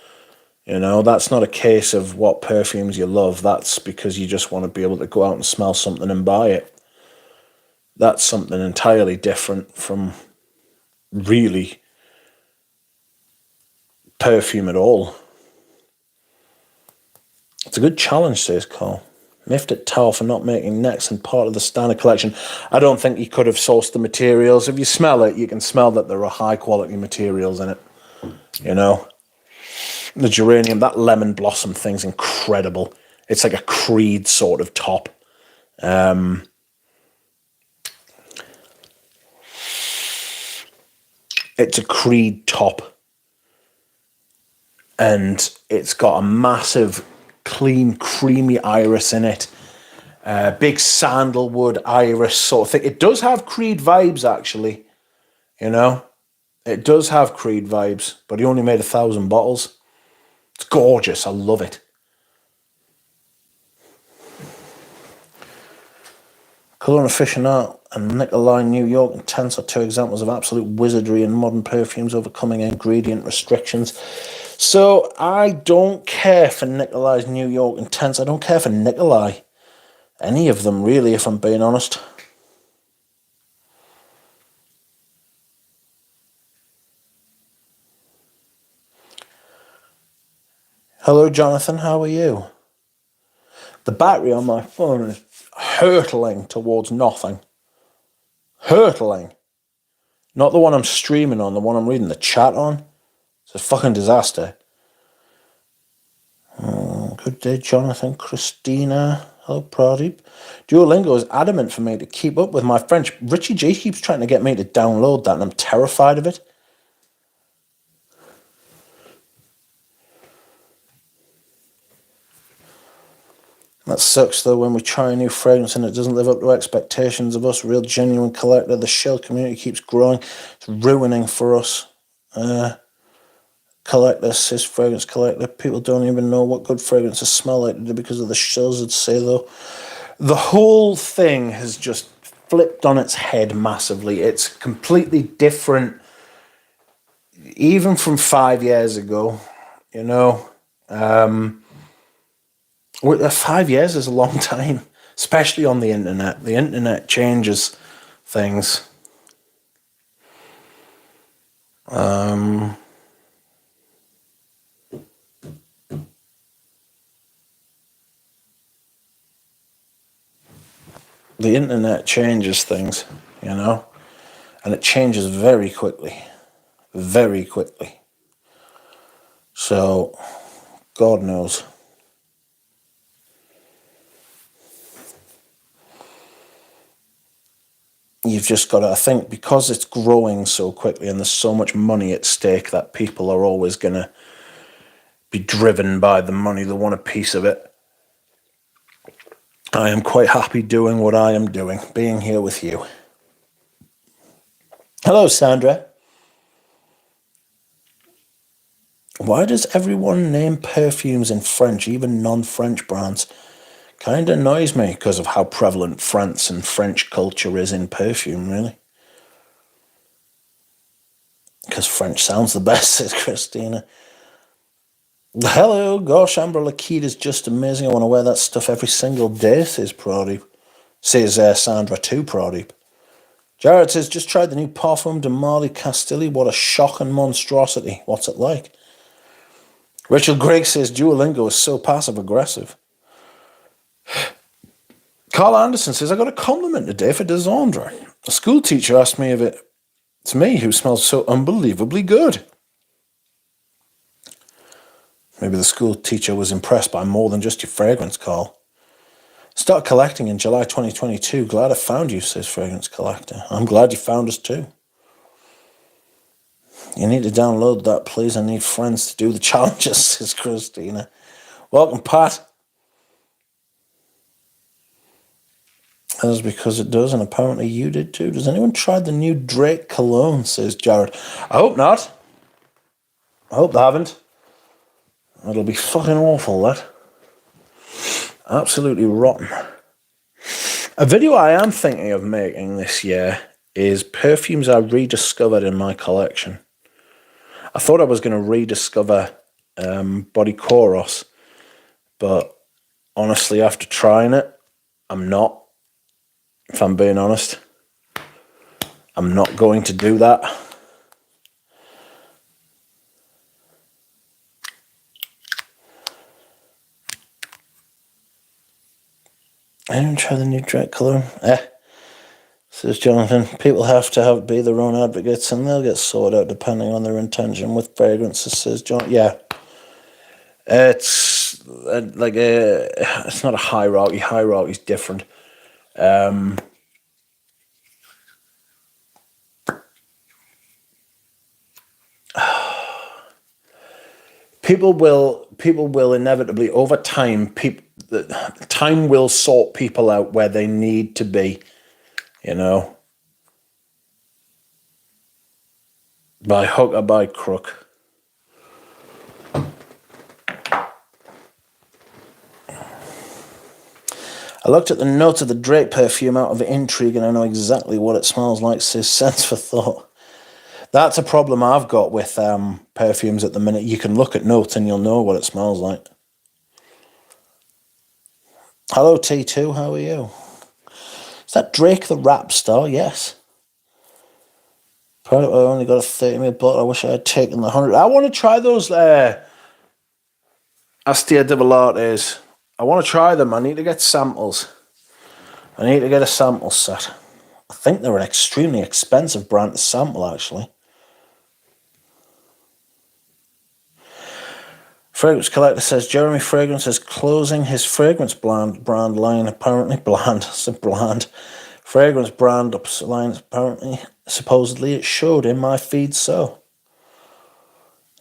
You know, that's not a case of what perfumes you love. That's because you just want to be able to go out and smell something and buy it. That's something entirely different from really perfume at all. It's a good challenge, says Carl. Miffed at Tower for not making Nexon part of the standard collection. I don't think he could have sourced the materials. If you smell it, you can smell that there are high quality materials in it. You know? The geranium, that lemon blossom thing's incredible. It's like a Creed sort of top. It's a Creed top. And it's got a massive, clean, creamy iris in it. Big sandalwood iris sort of thing. It does have Creed vibes, actually. You know? It does have Creed vibes. But he only made 1,000 bottles. It's gorgeous. I love it. Cologne Officinal and Nikolai New York Intense are two examples of absolute wizardry in modern perfumes overcoming ingredient restrictions. So I don't care for Nikolai's New York Intense. I don't care for Nikolai. Any of them, really, if I'm being honest. Hello, Jonathan. How are you? The battery on my phone is hurtling towards nothing. Hurtling. Not the one I'm streaming on, the one I'm reading the chat on. It's a fucking disaster. Good day, Jonathan. Christina. Hello, Pradeep. Duolingo is adamant for me to keep up with my French. Richie G keeps trying to get me to download that, and I'm terrified of it. That sucks, though, when we try a new fragrance and it doesn't live up to expectations of us. Real genuine collector. The shell community keeps growing. It's ruining for us. Collector, cis fragrance collector. People don't even know what good fragrances smell like because of the shells, I'd say, though. The whole thing has just flipped on its head massively. It's completely different, even from 5 years ago, you know. 5 years is a long time, especially on the internet. The internet changes things. The internet changes things, you know, and it changes very quickly. Very quickly. So, God knows. You've just got to, I think, because it's growing so quickly and there's so much money at stake that people are always going to be driven by the money. They want a piece of it. I am quite happy doing what I am doing, being here with you. Hello, Sandra. Why does everyone name perfumes in French, even non-French brands? Kind of annoys me because of how prevalent France and French culture is in perfume, really. Because French sounds the best, says Christina. Hello, gosh, Amber Lakeed is just amazing. I want to wear that stuff every single day, says Pradeep. Says Sandra too, Pradeep. Jared says, just tried the new Parfum de Marly Castilli. What a shock and monstrosity. What's it like? Rachel Gregg says, Duolingo is so passive-aggressive. Carl Anderson says, I got a compliment today for Desandre. A school teacher asked me if it's me who smells so unbelievably good. Maybe the school teacher was impressed by more than just your fragrance, Carl. Start collecting in July 2022. Glad I found you, says Fragrance Collector. I'm glad you found us too. You need to download that, please. I need friends to do the challenges, says Christina. Welcome, Pat. That is because it does, and apparently you did too. Does anyone try the new Drake cologne, says Jared. I hope not. I hope they haven't. It'll be fucking awful, that. Absolutely rotten. A video I am thinking of making this year is perfumes I rediscovered in my collection. I thought I was going to rediscover Body Kouros, but honestly, after trying it, I'm not. If I'm being honest, I'm not going to do that. I didn't try the new Drake cologne. Says Jonathan. People have to be their own advocates, and they'll get sorted out depending on their intention with fragrances. Says John. Yeah, it's it's not a hierarchy. Hierarchy's different. People will inevitably over time. Time will sort people out where they need to be. You know, by hook or by crook. I looked at the notes of the Drake perfume out of intrigue, and I know exactly what it smells like. Says Sense for Thought. That's a problem I've got with perfumes at the minute. You can look at notes and you'll know what it smells like. Hello, T2, how are you? Is that Drake the rap star? Yes. Probably I only got a 30ml bottle. I wish I had taken the 100. I want to try those Astia Divalates. I want to try them. I need to get samples. I need to get a sample set. I think they're an extremely expensive brand to sample, actually. Fragrance Collector says Jeremy Fragrance is closing his fragrance brand line. Apparently, fragrance brand line. Apparently, supposedly, it showed in my feed. So,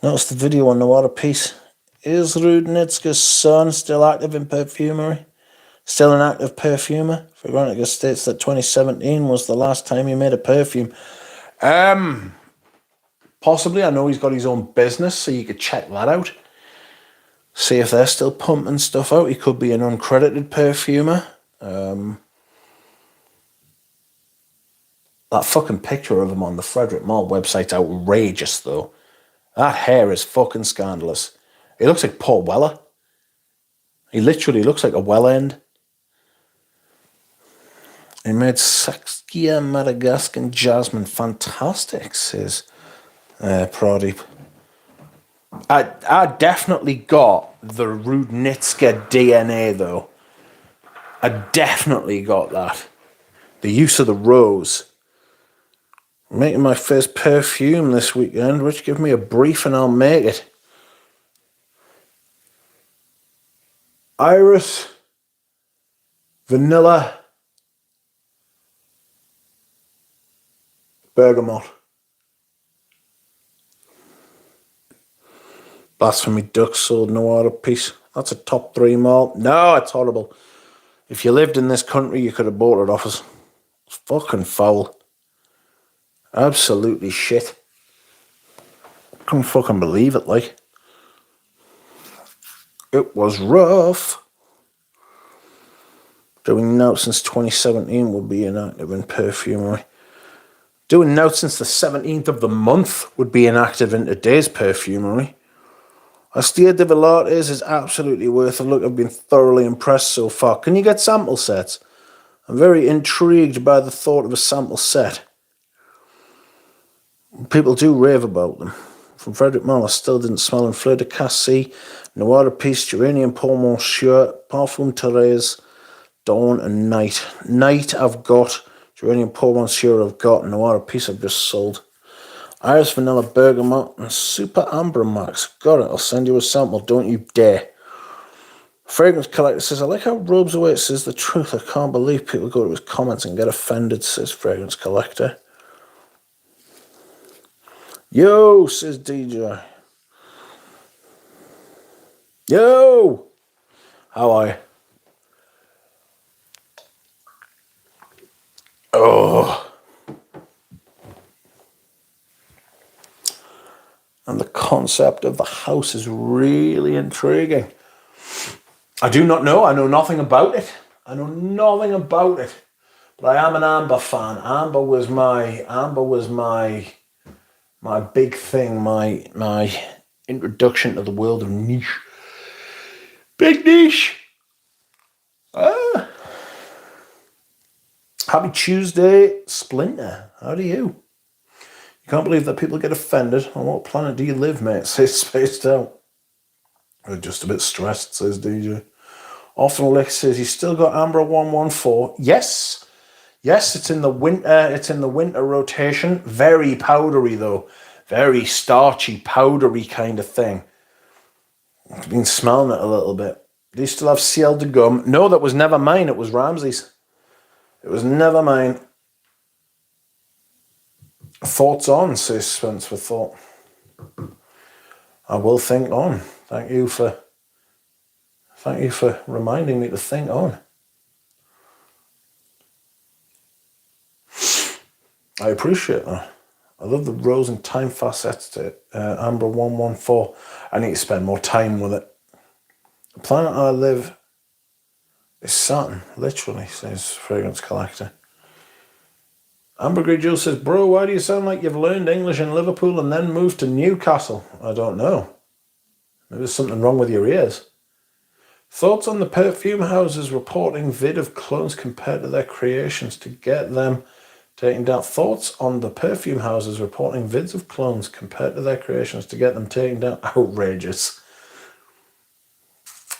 notice the video on the water piece. Is Rudnitska's son still active in perfumery? Still an active perfumer? Fragrance states that 2017 was the last time he made a perfume. Possibly. I know he's got his own business, so you could check that out. See if they're still pumping stuff out. He could be an uncredited perfumer. That fucking picture of him on the Frederick Mall website's outrageous, though. That hair is fucking scandalous. He looks like Paul Weller. He literally looks like a well end. He made Saskia Madagascan Jasmine fantastic, says Pradeep. I definitely got the Rudnitska DNA, though. I definitely got that. The use of the rose. I'm making my first perfume this weekend. Rich, give me a brief and I'll make it. Iris. Vanilla. Bergamot. Blasphemy Duck sold no order piece. That's a top 3 mall. No, it's horrible. If you lived in this country, you could have bought it off us. It's fucking foul. Absolutely shit. Couldn't fucking believe it, like. It was rough. Doing notes since 2017 would be inactive in perfumery. Doing notes since the 17th of the month would be inactive in today's perfumery. Astia Divalates is absolutely worth a look. I've been thoroughly impressed so far. Can you get sample sets? I'm very intrigued by the thought of a sample set. People do rave about them. From Frederick Mall, I still didn't smell them. Fleur de Cassis, Noir de Piste, Geranium Paul Monsieur, Parfum Therese, Dawn and Night. Night I've got. Geranium Paul Monsieur I've got. Noir de Piste I've just sold. Iris Vanilla Bergamot and Super Amber Max. Got it. I'll send you a sample. Don't you dare. Fragrance Collector says, I like how Robes Away says the truth. I can't believe people go to his comments and get offended, says Fragrance Collector. Yo, says DJ. Yo! How are you? Oh. And the concept of the house is really intriguing. I do not know. I know nothing about it. But I am an Amber fan. Amber was my big thing, my introduction to the world of niche. Big niche. Happy Tuesday, Splinter. How do you? You can't believe that people get offended. On what planet do you live, mate? Says Spaced Out. We're just a bit stressed, says DJ. Often Lick says, you still got Amber 114. Yes. Yes, it's in the winter. It's in the winter rotation. Very powdery, though. Very starchy, powdery kind of thing. I've been smelling it a little bit. Do you still have Ciel de Gum? No, that was never mine. It was Ramsey's. It was never mine. Thoughts on, says Spence for thought. I will think on. Thank you for reminding me to think on. I appreciate that. I love the rose and time facets to Amber 114. I need to spend more time with it. The planet I live is Saturn, literally, says Fragrance Collector. Ambergris Jules says, bro, why do you sound like you've learned English in Liverpool and then moved to Newcastle? I don't know. Maybe there's something wrong with your ears. Thoughts on the perfume houses reporting vid of clones compared to their creations to get them taken down? Thoughts on the perfume houses reporting vids of clones compared to their creations to get them taken down? Outrageous.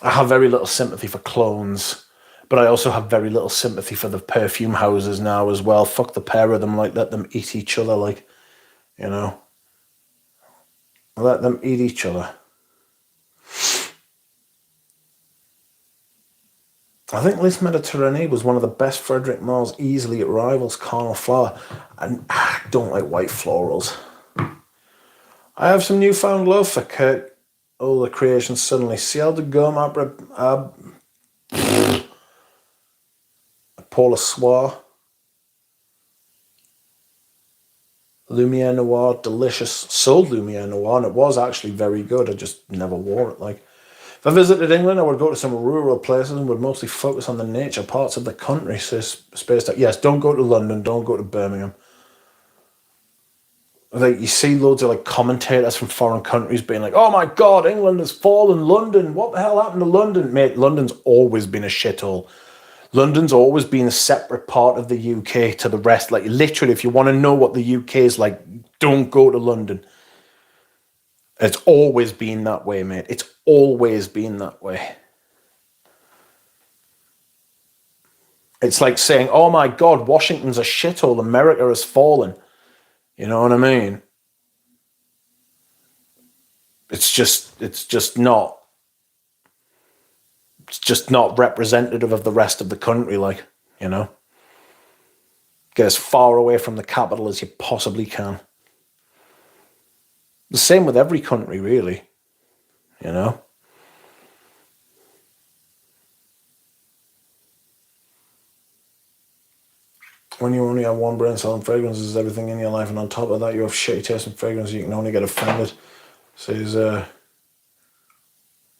I have very little sympathy for clones, but I also have very little sympathy for the perfume houses now as well. Fuck the pair of them, like, let them eat each other, like, you know. Let them eat each other. I think Liz Mediterranee was one of the best Frederic Malls, easily. It rivals Carnal Flower. And I don't like white florals. I have some newfound love for Kurt. All the creations suddenly. Ciel de Gomme, Paula Soir, Lumiere Noir, delicious. Sold Lumiere Noir, and it was actually very good. I just never wore it. Like, if I visited England, I would go to some rural places and would mostly focus on the nature parts of the country. Says Spaced Out. Yes, don't go to London, don't go to Birmingham. Like, you see loads of like commentators from foreign countries being like, oh my God, England has fallen, London, what the hell happened to London? Mate, London's always been a shithole. London's always been a separate part of the UK to the rest. Like, literally, if you want to know what the UK is like, don't go to London. It's always been that way, mate. It's always been that way. It's like saying, oh my God, Washington's a shithole, America has fallen. You know what I mean? It's just not representative of the rest of the country, like, you know. Get as far away from the capital as you possibly can. The same with every country, really, you know. When you only have one brand selling fragrances, everything in your life, and on top of that, you have shitty taste in fragrances, you can only get offended. Says,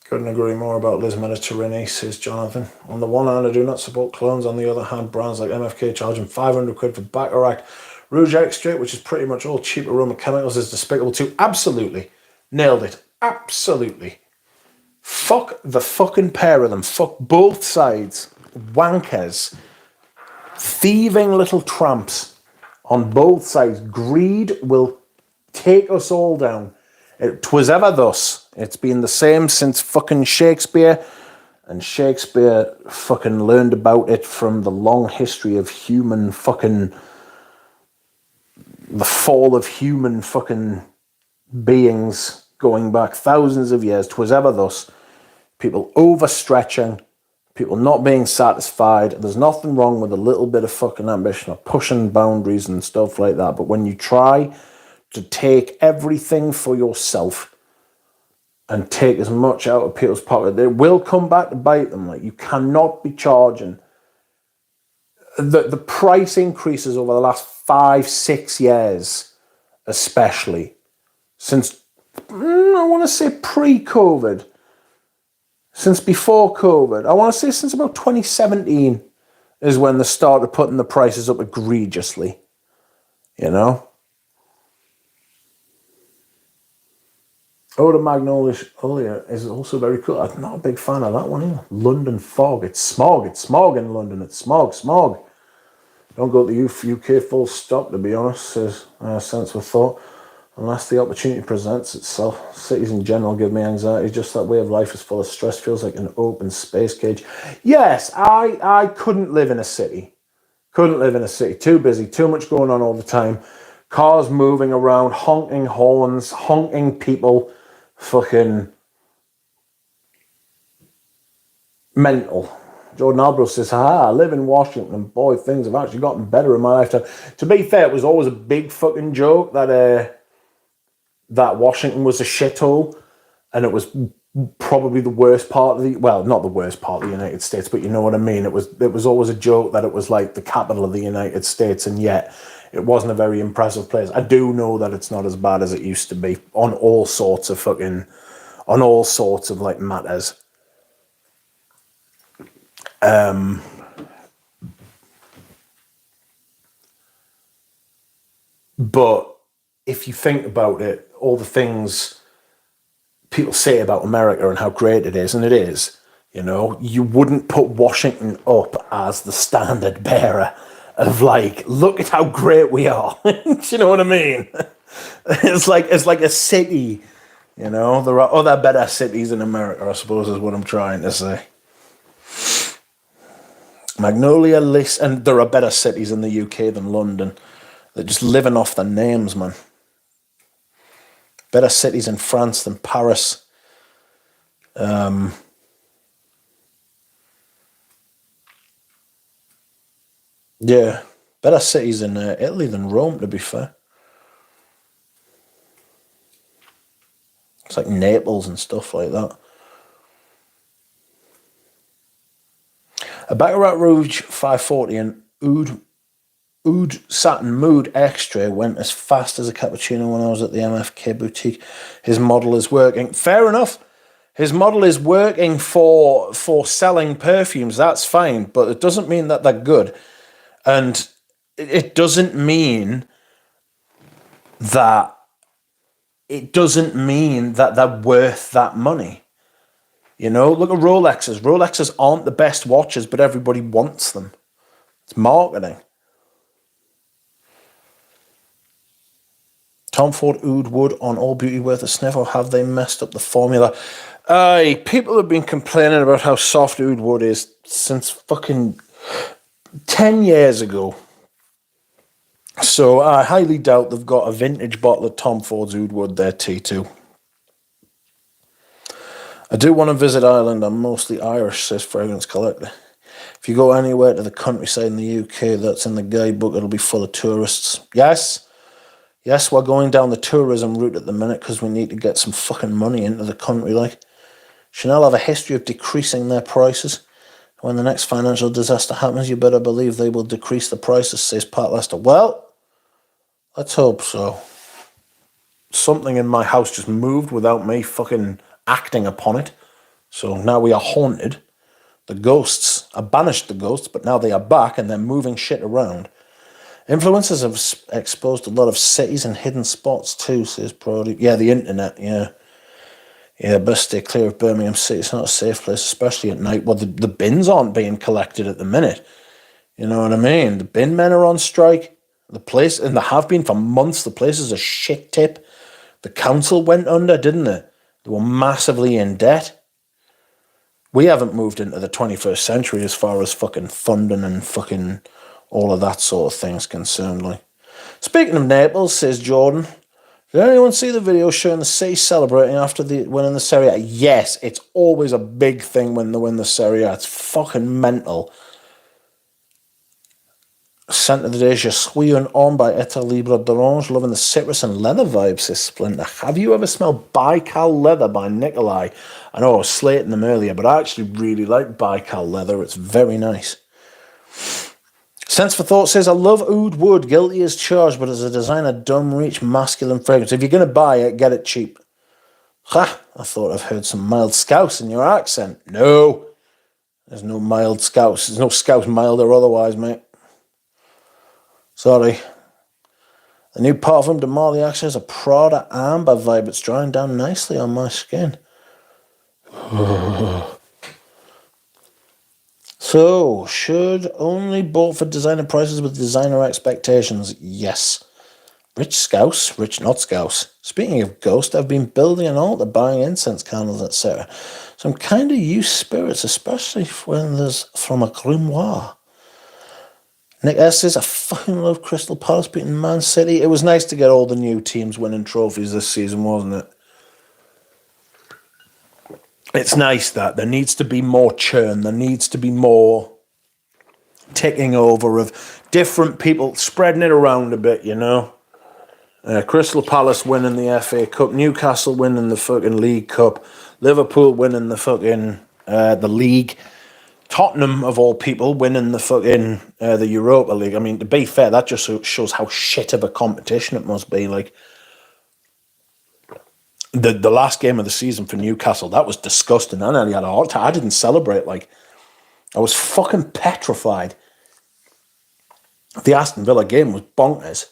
couldn't agree more about Liz Mediterranee, says Jonathan. On the one hand, I do not support clones. On the other hand, brands like MFK charging 500 quid for Baccarat Rouge Extrait, which is pretty much all cheap aroma chemicals, is despicable too. Absolutely. Nailed it. Absolutely. Fuck the fucking pair of them. Fuck both sides. Wankers. Thieving little tramps on both sides. Greed will take us all down. 'Twas ever thus. It's been the same since fucking Shakespeare, and Shakespeare fucking learned about it from the long history of human fucking, the fall of human fucking beings going back thousands of years. 'Twas ever thus. People overstretching, people not being satisfied. There's nothing wrong with a little bit of fucking ambition or pushing boundaries and stuff like that. But when you try to take everything for yourself and take as much out of people's pocket, they will come back to bite them. Like, you cannot be charging. The price increases over the last 5-6 years, especially since, I want to say pre-COVID, since before COVID, I want to say since about 2017 is when they started putting the prices up egregiously, you know? Eau de Magnolia is also very cool. I'm not a big fan of that one either. London fog. It's smog. It's smog in London. It's smog. Smog. Don't go to the UK full stop, to be honest, says Sense of Thought. Unless the opportunity presents itself. Cities in general give me anxiety. Just that way of life is full of stress. Feels like an open space cage. Yes, I couldn't live in a city. Couldn't live in a city. Too busy. Too much going on all the time. Cars moving around. Honking horns. Honking people. Fucking mental. Jordan Albro says, I live in Washington, and boy, things have actually gotten better in my lifetime. To be fair, it was always a big fucking joke that Washington was a shithole, and it was probably the worst part of the, well, not the worst part of the United States, but you know what I mean. It was always a joke that it was like the capital of the United States, and yet it wasn't a very impressive place. I do know that it's not as bad as it used to be on all sorts of like matters. But if you think about it, all the things people say about America and how great it is, and it is, you know, you wouldn't put Washington up as the standard bearer of like, look at how great we are. Do you know what I mean? It's like a city, you know. There are other better cities in America, I suppose, is what I'm trying to say. Magnolia list, and there are better cities in the UK than London. They're just living off their names, man. Better cities in France than Paris. Yeah, better cities in Italy than Rome, to be fair. It's like Naples and stuff like that. A Baccarat Rouge 540 and Oud Satin Mood Extra went as fast as a cappuccino when I was at the MFK boutique. His model is working. Fair enough. His model is working for selling perfumes. That's fine, but it doesn't mean that they're good. And it doesn't mean that they're worth that money. You know, look at Rolexes. Rolexes aren't the best watches, but everybody wants them. It's marketing. Tom Ford Oud Wood on All Beauty worth a sniff, or have they messed up the formula? People have been complaining about how soft Oud Wood is since fucking 10 years ago. So I highly doubt they've got a vintage bottle of Tom Ford's Oud Wood there, T2. I do want to visit Ireland. I'm mostly Irish, says Fragrance Collector. If you go anywhere to the countryside in the UK that's in the guidebook, it'll be full of tourists. Yes, we're going down the tourism route at the minute because we need to get some fucking money into the country. Like, Chanel have a history of decreasing their prices. When the next financial disaster happens, you better believe they will decrease the prices, says Pat Lester. Well, let's hope so. Something in my house just moved without me fucking acting upon it. So now we are haunted. The ghosts, I banished the ghosts, but now they are back and they're moving shit around. Influencers have exposed a lot of cities and hidden spots too, says Brody. Yeah, the internet, yeah. Yeah, best stay clear of Birmingham City. It's not a safe place, especially at night. Well, the bins aren't being collected at the minute. You know what I mean? The bin men are on strike. The place, and they have been for months, the place is a shit tip. The council went under, didn't they? They were massively in debt. We haven't moved into the 21st century as far as fucking funding and fucking all of that sort of thing's concerned. Like, speaking of Naples, says Jordan, did anyone see the video showing the city celebrating after the winning the Serie A? Yes, it's always a big thing when they win the Serie A. It's fucking mental. Scent of the day, Je suis un homme by Eta Libre d'Orange, loving the citrus and leather vibes, says Splinter. Have you ever smelled Baikal Leather by Nikolai? I know I was slating them earlier, but I actually really like Baikal Leather. It's very nice. Sense for Thought says, I love Oud Wood, guilty as charged, but as a designer, dumb reach, masculine fragrance. If you're going to buy it, get it cheap. Ha! I thought I've heard some mild Scouse in your accent. No. There's no mild Scouse. There's no Scouse mild or otherwise, mate. Sorry. The new Parfum de Marley actually has a Prada amber vibe. It's drying down nicely on my skin. So, should only bought for designer prices with designer expectations? Yes. Rich Scouse, rich not Scouse. Speaking of ghost, I've been building an altar, buying incense candles, etc. So I'm kind of used spirits, especially when there's from a grimoire. Nick S says, I fucking love Crystal Palace beating Man City. It was nice to get all the new teams winning trophies this season, wasn't it? It's nice that there needs to be more churn. There needs to be more ticking over of different people, spreading it around a bit, you know? Crystal Palace winning the FA Cup, Newcastle winning the fucking League Cup, Liverpool winning the fucking the league, Tottenham, of all people, winning the fucking the Europa League. I mean, to be fair, that just shows how shit of a competition it must be. Like, the last game of the season for Newcastle, that was disgusting. I nearly had a heart attack. I didn't celebrate. Like, I was fucking petrified. The Aston Villa game was bonkers.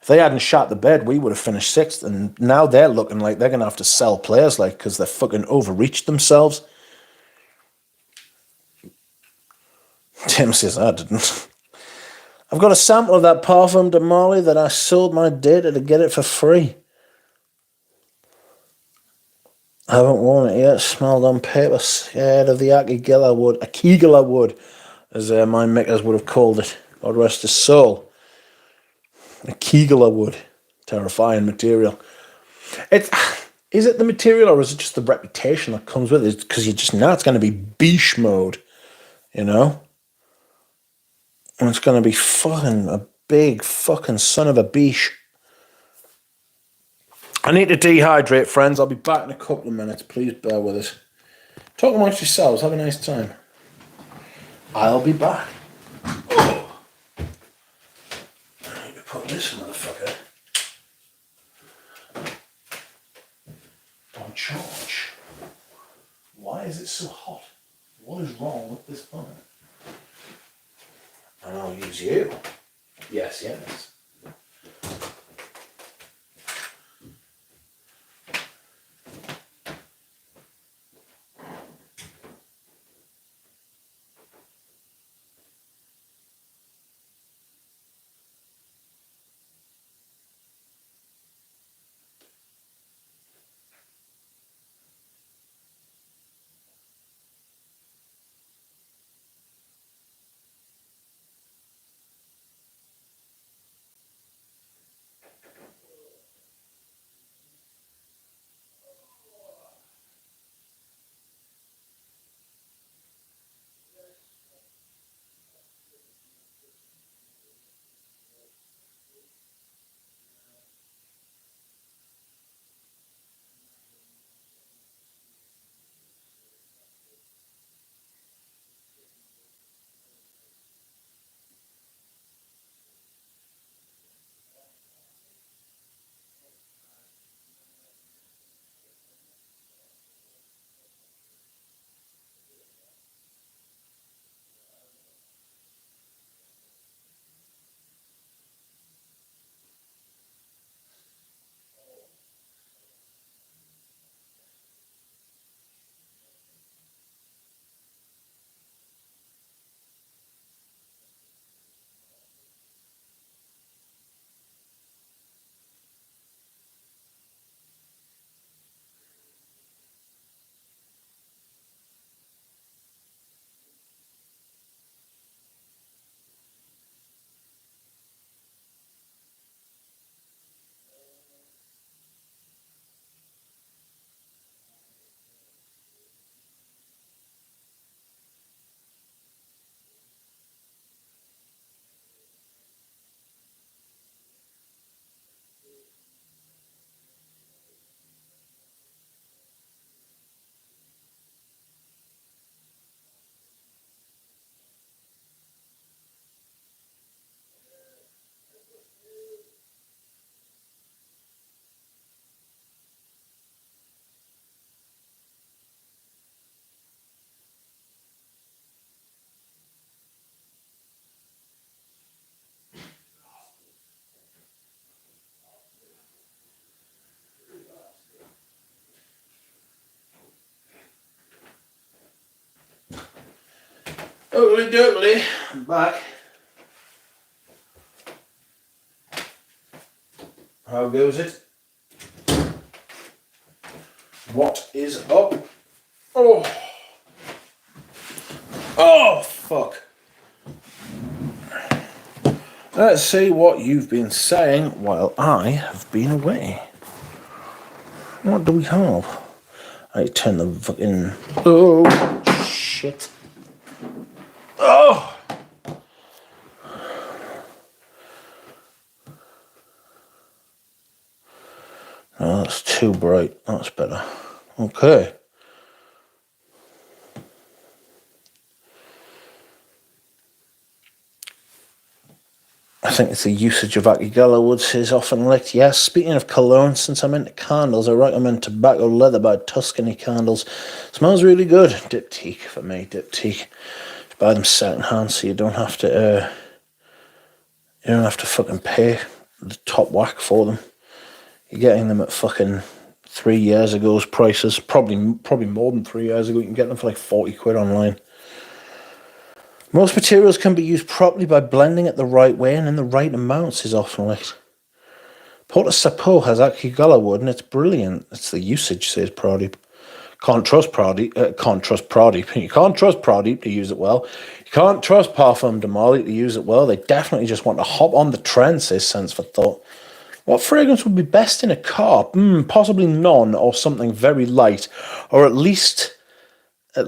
If they hadn't shot the bed, we would have finished sixth. And now they're looking like they're going to have to sell players, like, because they're fucking overreached themselves. Tim says, I didn't. I've got a sample of that parfum de Marley that I sold my data to get it for free. I haven't worn it yet. Smelled on paper. Scared of the Akigilla wood. Akigilla wood, as my makers would have called it. God rest his soul. Akigilla wood. Terrifying material. Is it the material or is it just the reputation that comes with it? Because you just know it's going to be beesh mode, you know? And it's going to be fucking a big fucking son of a beesh. I need to dehydrate, friends. I'll be back in a couple of minutes. Please bear with us. Talk amongst yourselves. Have a nice time. I'll be back. Oh. I need to put this motherfucker on charge. Why is it so hot? What is wrong with this phone? And I'll use you. Yes, yes. Oogly doogly, I'm back. How goes it? What is up? Oh! Oh, fuck. Let's see what you've been saying while I have been away. What do we have? I turn the fucking... Oh, shit. Oh! Oh, that's too bright. That's better. Okay. I think it's the usage of Akigella woods is often licked. Yes, speaking of cologne, since I'm into candles, I recommend Tobacco Leather by Tuscany Candles. Smells really good. Diptyque for me, Diptyque. Buy them second hand so you don't have to fucking pay the top whack for them. You're getting them at fucking 3 years ago's prices. Probably more than 3 years ago. You can get them for like 40 quid online. Most materials can be used properly by blending it the right way and in the right amounts, is often linked. Porta Sapo has Akigala wood and it's brilliant. It's the usage, says Pradeep. Can't trust Pradeep. You can't trust Pradeep to use it well. You can't trust Parfum de Marly to use it well. They definitely just want to hop on the trend, says Sense for Thought. What fragrance would be best in a car? Possibly none, or something very light, or at least go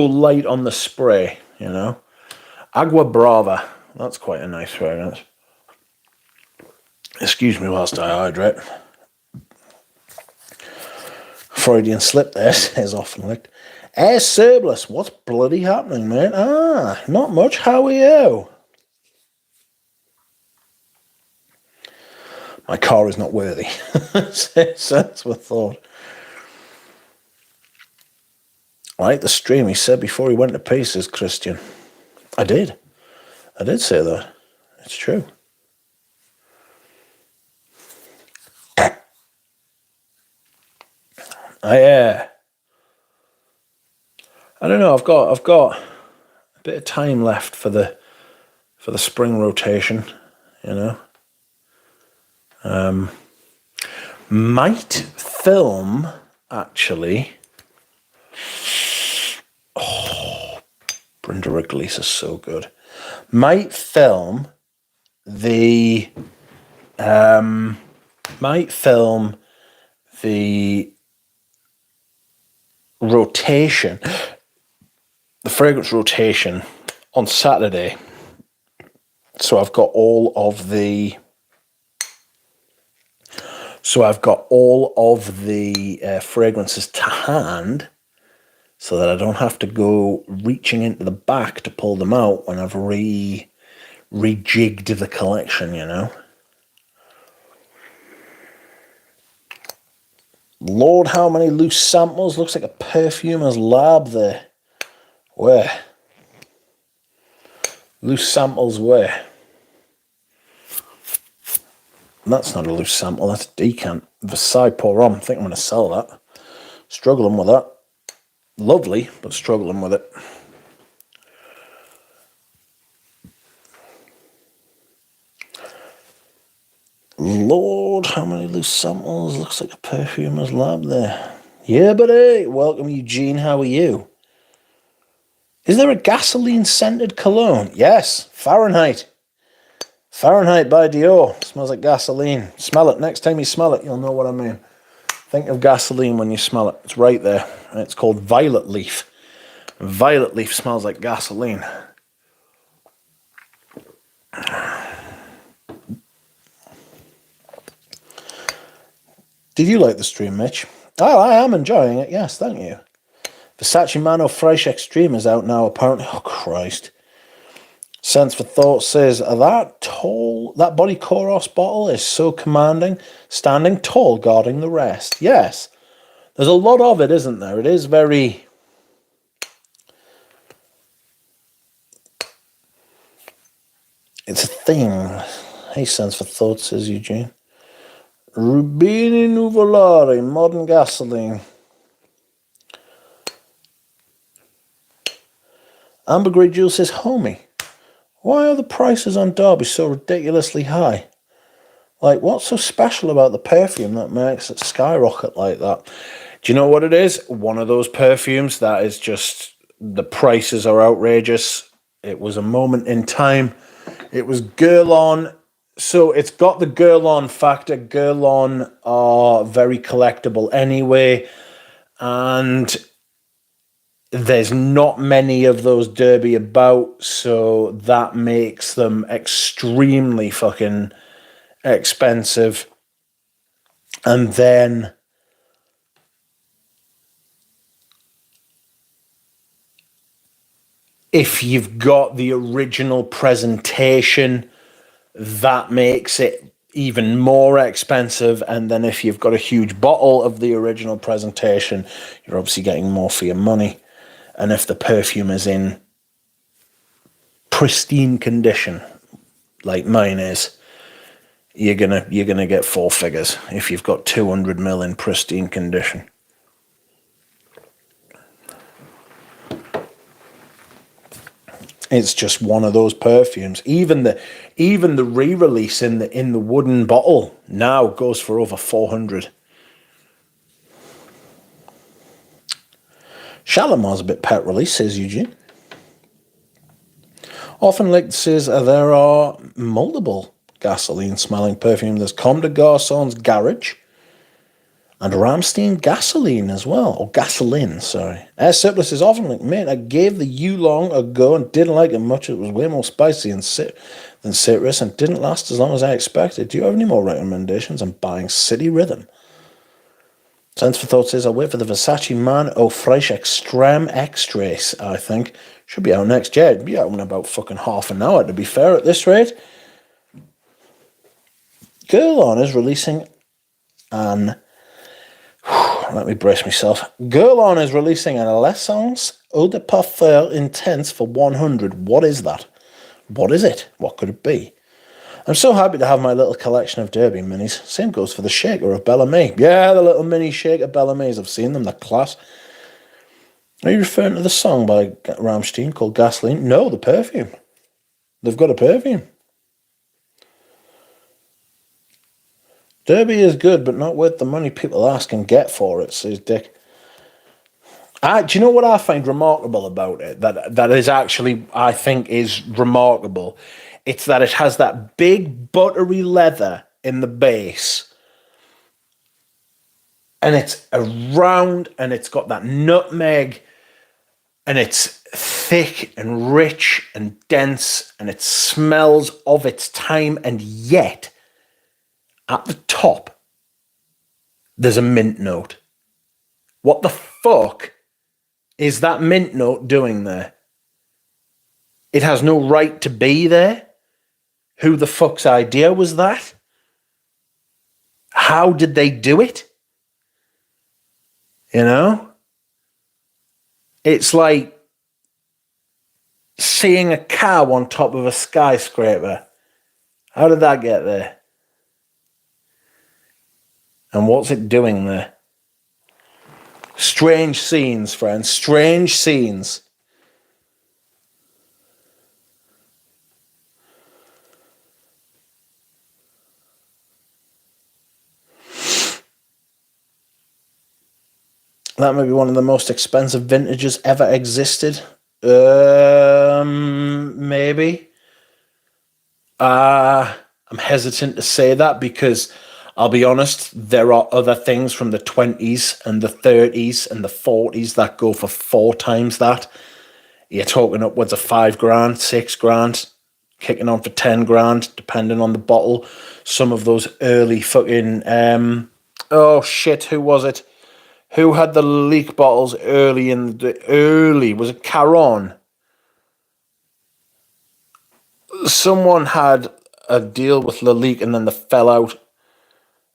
light on the spray, you know. Agua Brava, that's quite a nice fragrance. Excuse me whilst I hydrate. Freudian slip there, says often licked. Air Cerberus, what's bloody happening, mate? Not much, how are you? My car is not worthy. Sense with thought. I like the stream, he said before he went to pieces, Christian. I did say that. It's true. I don't know. I've got a bit of time left for the spring rotation, you know. Might film actually. Oh, Brenda Wrigley's is so good. Might film the rotation, the fragrance rotation on Saturday. So I've got all of the fragrances to hand, so that I don't have to go reaching into the back to pull them out when I've rejigged the collection, you know. Lord, how many loose samples? Looks like a perfumer's lab there. Where? Loose samples where? That's not a loose sample, that's a decant. Versailles Pour Homme. I think I'm going to sell that. Struggling with that. Lovely, but struggling with it. Lord, how many loose samples? Looks like a perfumer's lab there. Yeah, buddy. Welcome, Eugene. How are you? Is there a gasoline-scented cologne? Yes, Fahrenheit. Fahrenheit by Dior. Smells like gasoline. Smell it. Next time you smell it, you'll know what I mean. Think of gasoline when you smell it. It's right there. It's called Violet Leaf. Violet Leaf smells like gasoline. Did you like the stream, Mitch? Oh, I am enjoying it. Yes, thank you. Versace Mano Fresh Extreme is out now, apparently. Oh, Christ. Sense for Thought says, that body Kouros bottle is so commanding, standing tall, guarding the rest. Yes. There's a lot of it, isn't there? It is very... It's a thing. Hey, Sense for Thought, says Eugene. Rubini Nuvolari, modern gasoline. Ambergris Jewel says, homie, why are the prices on Derby so ridiculously high? Like, what's so special about the perfume that makes it skyrocket like that? Do you know what it is? One of those perfumes that is just, the prices are outrageous. It was a moment in time. It was Guerlain. So it's got the Guerlain factor. Guerlain are very collectible anyway. And there's not many of those Derby about, so that makes them extremely fucking expensive. And then if you've got the original presentation, that makes it even more expensive. And then if you've got a huge bottle of the original presentation, you're obviously getting more for your money. And if the perfume is in pristine condition, like mine is, you're gonna get 4 figures if you've got 200 mil in pristine condition. It's just one of those perfumes. Even the re-release in the wooden bottle now goes for over 400. Shalimar's a bit pet release, says Eugene. Often linked says there are multiple gasoline smelling perfume. There's Comme des Garçons Garage and Ramstein Gasoline as well. Or Gasoline, sorry. Air Surplus is often linked. Mate, I gave the Yulong a go and didn't like it much. It was way more spicy than citrus and didn't last as long as I expected. Do you have any more recommendations? I'm buying City Rhythm. Sense for Thought says, I'll wait for the Versace Man Eau Fraiche Extreme Extras, I think. Should be out next year. It'll be out in about fucking half an hour, to be fair, at this rate. Girl On is releasing an... Let me brace myself. Girl On is releasing an L'Essence Eau de Parfum Intense for 100. What is that? What is it? What could it be? I'm so happy to have my little collection of Derby minis. Same goes for the shaker of Bellamy. Yeah, the little mini shaker Bellamy's. I've seen them. They're class. Are you referring to the song by Rammstein called Gasoline? No, the perfume. They've got a perfume. Derby is good, but not worth the money people ask and get for it, says Dick. Do you know what I find remarkable about it? That is actually, I think, is remarkable. It's that it has that big buttery leather in the base. And it's round, and it's got that nutmeg, and it's thick and rich and dense, and it smells of its time, and yet, at the top, there's a mint note. What the fuck is that mint note doing there? It has no right to be there. Who the fuck's idea was that? How did they do it? You know? It's like seeing a cow on top of a skyscraper. How did that get there? And what's it doing there? Strange scenes, friends. Strange scenes. That may be one of the most expensive vintages ever existed. Maybe. I'm hesitant to say that because I'll be honest, there are other things from the 20s and the 30s and the 40s that go for 4 times that. You're talking upwards of $5 grand, $6 grand, kicking on for 10 grand, depending on the bottle. Some of those early fucking, oh shit, who was it? Who had the Lalique bottles early in the was it Caron? Someone had a deal with Lalique and then they fell out.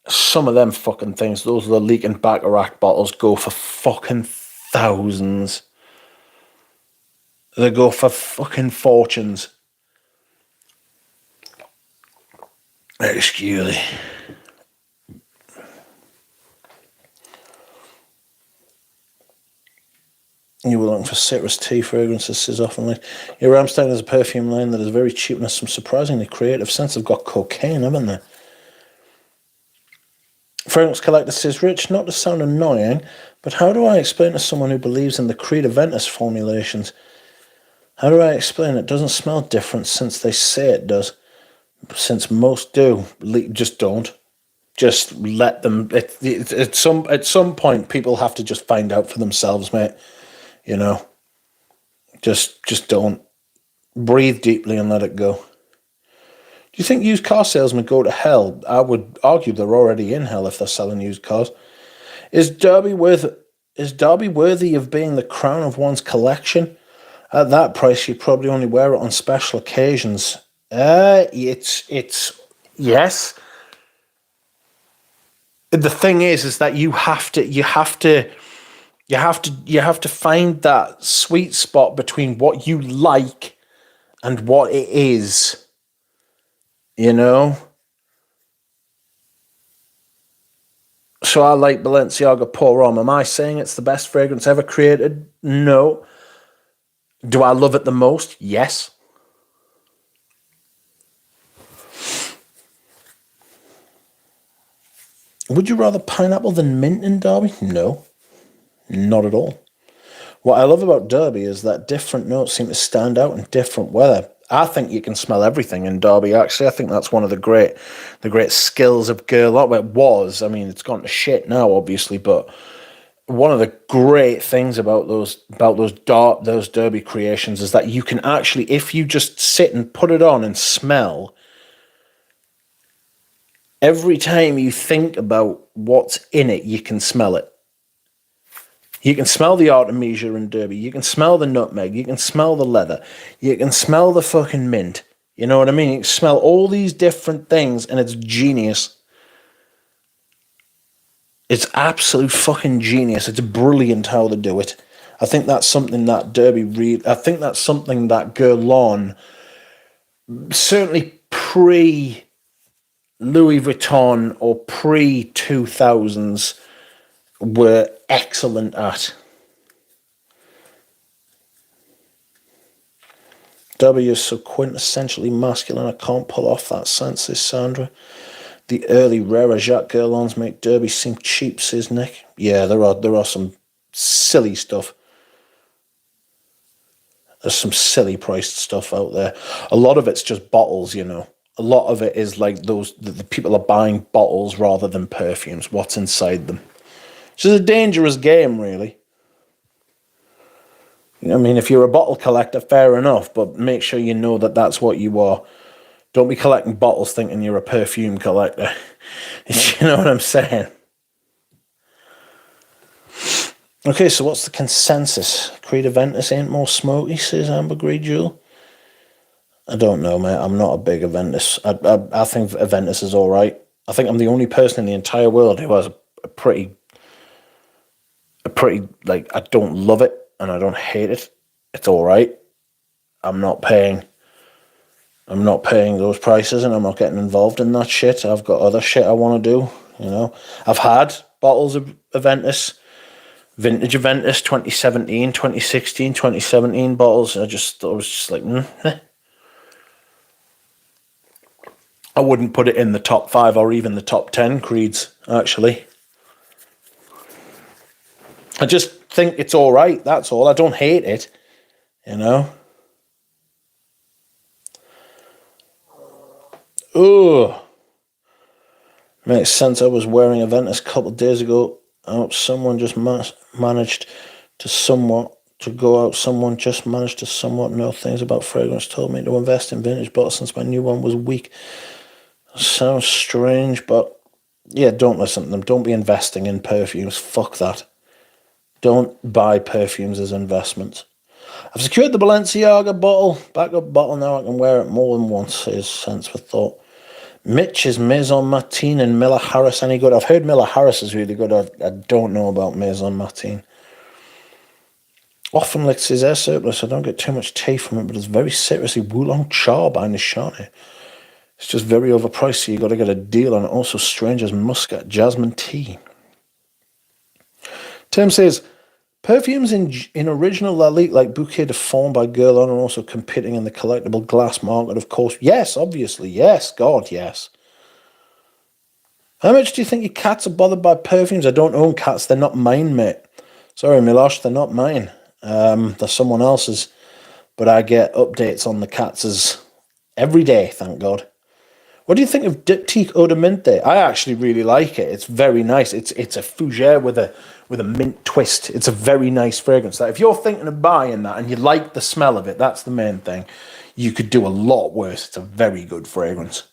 Some of them fucking things, those Lalique and Baccarat bottles go for fucking thousands. They go for fucking fortunes. Excuse me. You were looking for citrus tea fragrances, says often like. Your Ramstein has a perfume line that is very cheap and has some surprisingly creative scents. They've got cocaine, haven't they? Fragrance Collector says, Rich, not to sound annoying, but how do I explain to someone who believes in the Creed Aventus formulations? How do I explain it doesn't smell different since they say it does? Since most do. Just don't. Just let them. At some point, people have to just find out for themselves, mate. You know, just don't. Breathe deeply and let it go. Do you think used car salesmen go to hell? I would argue they're already in hell if they're selling used cars. Is Derby worthy of being the crown of one's collection? At that price, you probably only wear it on special occasions. It's yes. The thing is that you have to You have to find that sweet spot between what you like and what it is. You know? So I like Balenciaga Pour Homme. Am I saying it's the best fragrance ever created? No. Do I love it the most? Yes. Would you rather pineapple than mint in Derby? No. Not at all. What I love about Derby is that different notes seem to stand out in different weather. I think you can smell everything in Derby, actually. I think that's one of the great skills of Guerlain. Well, it was. I mean, it's gone to shit now, obviously, but one of the great things about those Derby creations is that you can actually, if you just sit and put it on and smell, every time you think about what's in it, you can smell it. You can smell the Artemisia in Derby. You can smell the nutmeg. You can smell the leather. You can smell the fucking mint. You know what I mean? You can smell all these different things, and it's genius. It's absolute fucking genius. It's brilliant how they do it. I think that's something that I think that's something that Guerlain, certainly pre Louis Vuitton or pre 2000s, were excellent at. W is so quintessentially masculine, I can't pull off that scent, says Sandra. The early rarer Jacques Guerlains make Derby seem cheap, says Nick. Yeah, there are some silly stuff. There's some silly priced stuff out there. A lot of it's just bottles, you know. A lot of it is like the people are buying bottles rather than perfumes, what's inside them. Which is a dangerous game, really. I mean, if you're a bottle collector, fair enough, but make sure you know that that's what you are. Don't be collecting bottles thinking you're a perfume collector. You know what I'm saying? Okay, so what's the consensus? Creed Aventus ain't more smoky, says Amber Grey Jewel. I don't know, mate. I'm not a big Aventus. I think Aventus is all right. I think I'm the only person in the entire world who has a pretty, like, I don't love it and I don't hate it. It's all right. I'm not paying those prices, and I'm not getting involved in that shit. I've got other shit I want to do, you know. I've had bottles of Aventus, vintage Aventus, 2017, 2016, 2017 bottles. I was just like, I wouldn't put it in the top 5 or even the top 10 Creeds, actually. I just think it's all right, that's all. I don't hate it, you know. Oh, makes sense. I was wearing Aventus a couple of days ago. Someone just managed to somewhat know things about fragrance. Told me to invest in vintage bottles since my new one was weak. Sounds strange, but yeah, don't listen to them. Don't be investing in perfumes. Fuck that. Don't buy perfumes as investments. I've secured the Balenciaga backup bottle now. I can wear it more than once, is sense for thought. Mitch, is Maison Martin and Miller Harris any good? I've heard Miller Harris is really good. I don't know about Maison Martin. Often licks his air surplus. I don't get too much tea from it, but it's very citrusy. Wulong Cha by Nishani. It's just very overpriced, so you got to get a deal on it. Also, strange as muscat jasmine tea. Tim says, perfumes in original Lalique like Bouquet de Fond by Guerlain are also competing in the collectible glass market, of course. Yes, obviously. Yes, God, yes. How much do you think your cats are bothered by perfumes? I don't own cats. They're not mine, mate. Sorry, Milosh, they're not mine. They're someone else's. But I get updates on the cats every day, thank God. What do you think of Diptyque Eau de Menthe? I actually really like it. It's very nice. It's a fougere with a mint twist. It's a very nice fragrance. If you're thinking of buying that and you like the smell of it, that's the main thing. You could do a lot worse. It's a very good fragrance.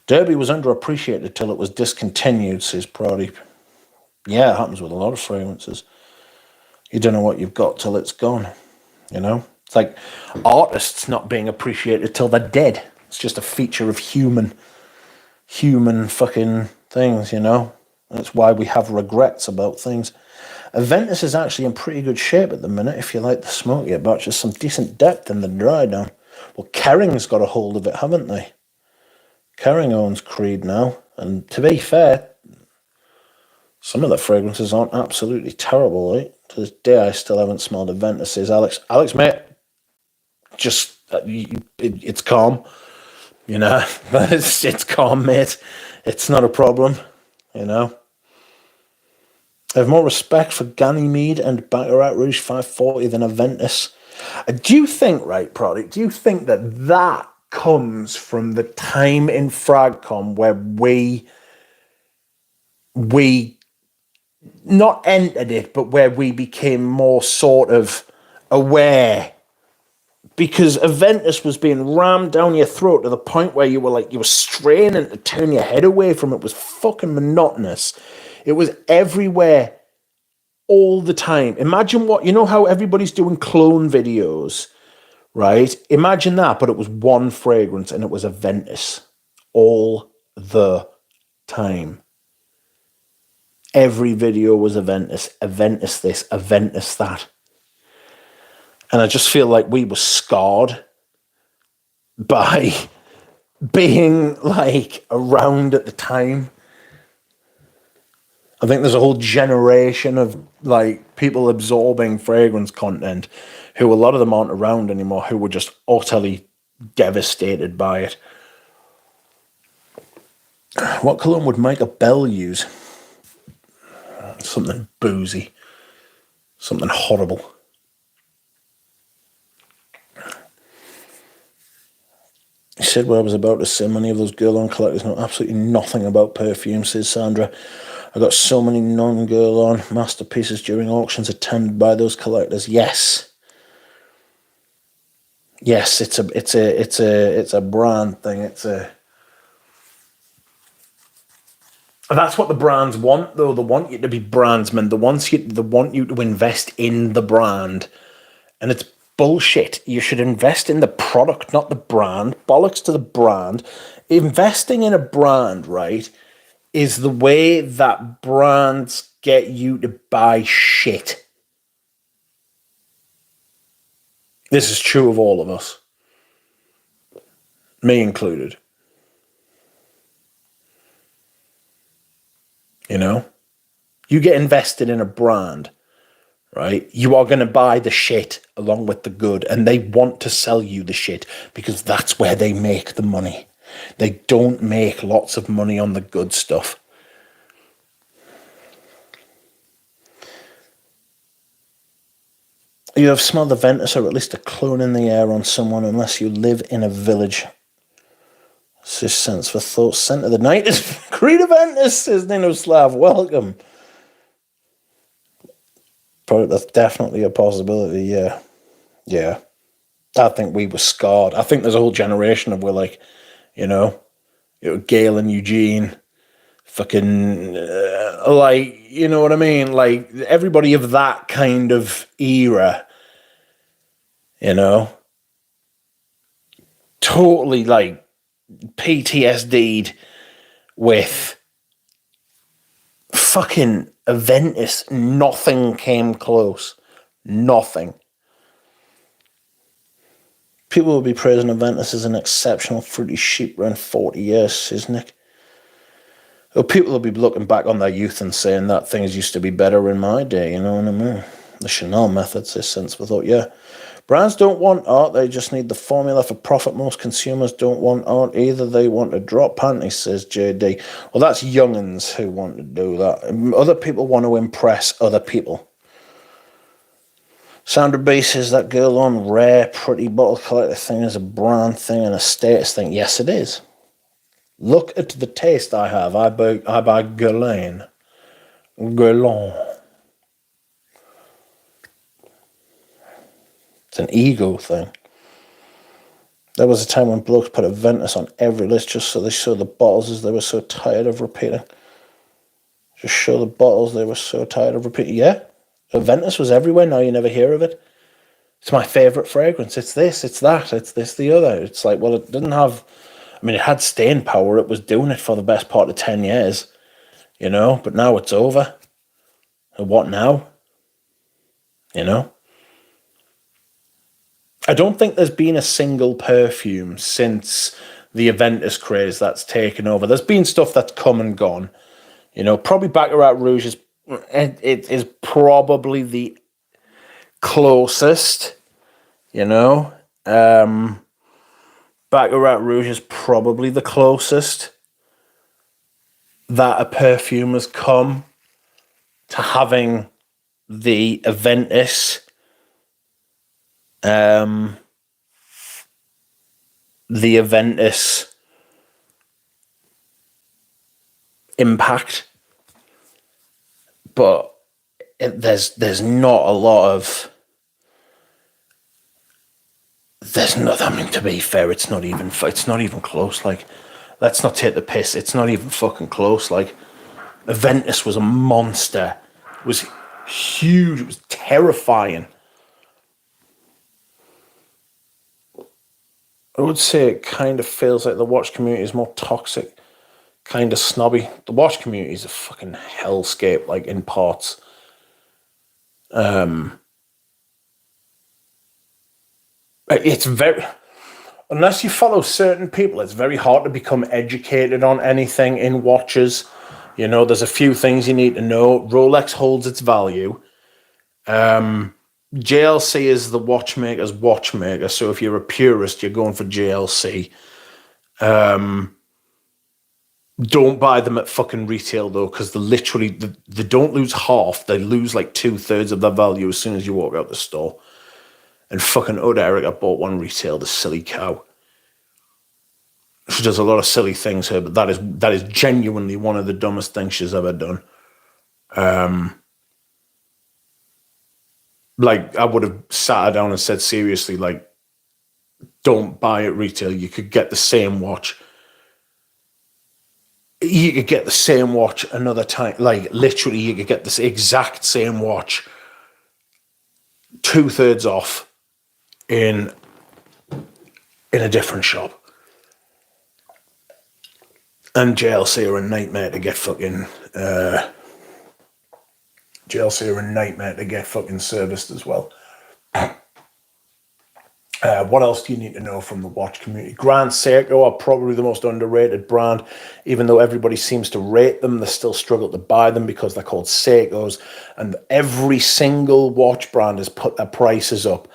Derby was underappreciated till it was discontinued, says Pradeep. Yeah, it happens with a lot of fragrances. You don't know what you've got till it's gone, you know? It's like artists not being appreciated till they're dead. It's just a feature of human fucking things, you know? That's why we have regrets about things. Aventus is actually in pretty good shape at the minute if you like the smokier batch. There's some decent depth in the dry down. Well, Kering's got a hold of it, haven't they? Kering owns Creed now. And to be fair, some of the fragrances aren't absolutely terrible, right? To this day, I still haven't smelled Aventus's. Alex, mate, just, it's calm. You know, but it's calm, mate. It's not a problem, you know. I have more respect for Ganymede and Baccarat Rouge 540 than Aventus. Do you think, right, Product, do you think that comes from the time in Fragcom where we not entered it, but where we became more sort of aware? Because Aventus was being rammed down your throat to the point where you were straining to turn your head away from it. It was fucking monotonous. It was everywhere all the time. Imagine you know how everybody's doing clone videos, right? Imagine that, but it was one fragrance and it was Aventus all the time. Every video was Aventus this, Aventus that. And I just feel like we were scarred by being like around at the time. I think there's a whole generation of like people absorbing fragrance content who a lot of them aren't around anymore, who were just utterly devastated by it. What cologne would Micah Bell use? Something boozy. Something horrible. He said what I was about to say. Many of those girl-on collectors know absolutely nothing about perfume, says Sandra. I got so many non-girl-on masterpieces during auctions attended by those collectors. Yes, it's a brand thing. That's what the brands want, though. They want you to be brandsmen. They want you to invest in the brand, and it's bullshit. You should invest in the product, not the brand. Bollocks to the brand. Investing in a brand, right, is the way that brands get you to buy shit. This is true of all of us. Me included. You know? You get invested in a brand, right? You are going to buy the shit along with the good, and they want to sell you the shit because that's where they make the money. They don't make lots of money on the good stuff. You have smelled the Ventus or at least a clone in the air on someone unless you live in a village. It's just sense for thought. Scent of the night is Creed Ventus, says Nino Slav. Welcome. Probably that's definitely a possibility, yeah. Yeah. I think we were scarred. I think there's a whole generation of Gail and Eugene, fucking, you know what I mean? Like, everybody of that kind of era, totally, like, PTSD'd with fucking Aventus. Nothing came close. Nothing. People will be praising Aventus as an exceptional fruity sheep around 40 years, says Nick. Well, people will be looking back on their youth and saying that things used to be better in my day, you know what I mean? The Chanel method, says Sense for Thought, yeah. Brands don't want art, they just need the formula for profit. Most consumers don't want art either, they want to drop panties, says JD. Well, that's young'uns who want to do that. Other people want to impress other people. Sandra B says that girl on rare, pretty bottle collector thing is a brand thing and a status thing. Yes, it is. Look at the taste I have. I buy Guerlain. It's an ego thing. There was a time when blokes put Aventus on every list just so they show the bottles as they were so tired of repeating. Just show the bottles they were so tired of repeating. Yeah, Aventus was everywhere. Now you never hear of it. It's my favourite fragrance. It's this, it's that, it's this, the other. It's like, well, it didn't have... I mean, it had staying power. It was doing it for the best part of 10 years. you know, but now it's over. And what now? You know? I don't think there's been a single perfume since the Aventus craze that's taken over. There's been stuff that's come and gone. You know, probably Baccarat Rouge it is probably the closest, you know. Baccarat Rouge is probably the closest that a perfume has come to having the Aventus impact, but there's not a lot of there's not. I mean, to be fair, it's not even close. Like, let's not take the piss. It's not even fucking close. Like, Aventus was a monster. It was huge. It was terrifying. I would say it kind of feels like the watch community is more toxic, kind of snobby. The watch community is a fucking hellscape, like, in parts. It's very... Unless you follow certain people, it's very hard to become educated on anything in watches. You know, there's a few things you need to know. Rolex holds its value. JLC is the watchmaker's watchmaker, so if you're a purist, you're going for JLC. Don't buy them at fucking retail, though, because they don't lose half. They lose like 2/3 of their value as soon as you walk out the store. And fucking Oda Erica bought one retail, the silly cow. She does a lot of silly things here, but that is genuinely one of the dumbest things she's ever done. Like, I would have sat her down and said, seriously, like, don't buy at retail. You could get the same watch. You could get the same watch another time. Like, literally, you could get this exact same watch 2/3 off in a different shop. And JLC are a nightmare to get fucking... JLC are a nightmare to get fucking serviced as well. What else do you need to know from the watch community? Grand Seiko are probably the most underrated brand. Even though everybody seems to rate them, they still struggle to buy them because they're called Seikos. And every single watch brand has put their prices up.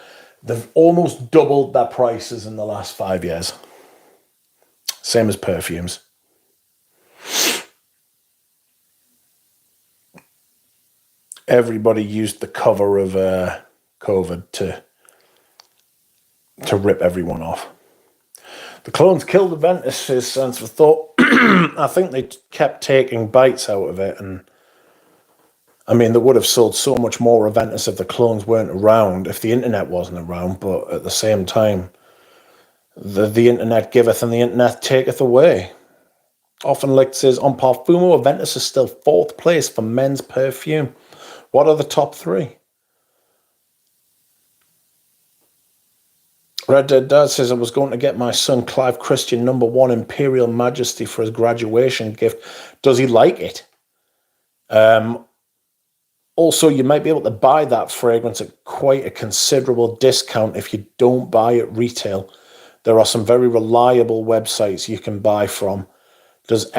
They've almost doubled their prices in the last 5 years. Same as perfumes. Everybody used the cover of COVID to rip everyone off. The clones killed Aventus, is sense of thought. I think they kept taking bites out of it, and I mean, they would have sold so much more Aventus if the clones weren't around, if the internet wasn't around, but at the same time, the internet giveth and the internet taketh away. Often Licht says, on Parfumo, Aventus is still 4th place for men's perfume. What are the top 3? Red Dead Dad says, I was going to get my son Clive Christian #1 Imperial Majesty for his graduation gift. Does he like it? Also, you might be able to buy that fragrance at quite a considerable discount if you don't buy at retail. There are some very reliable websites you can buy from. Does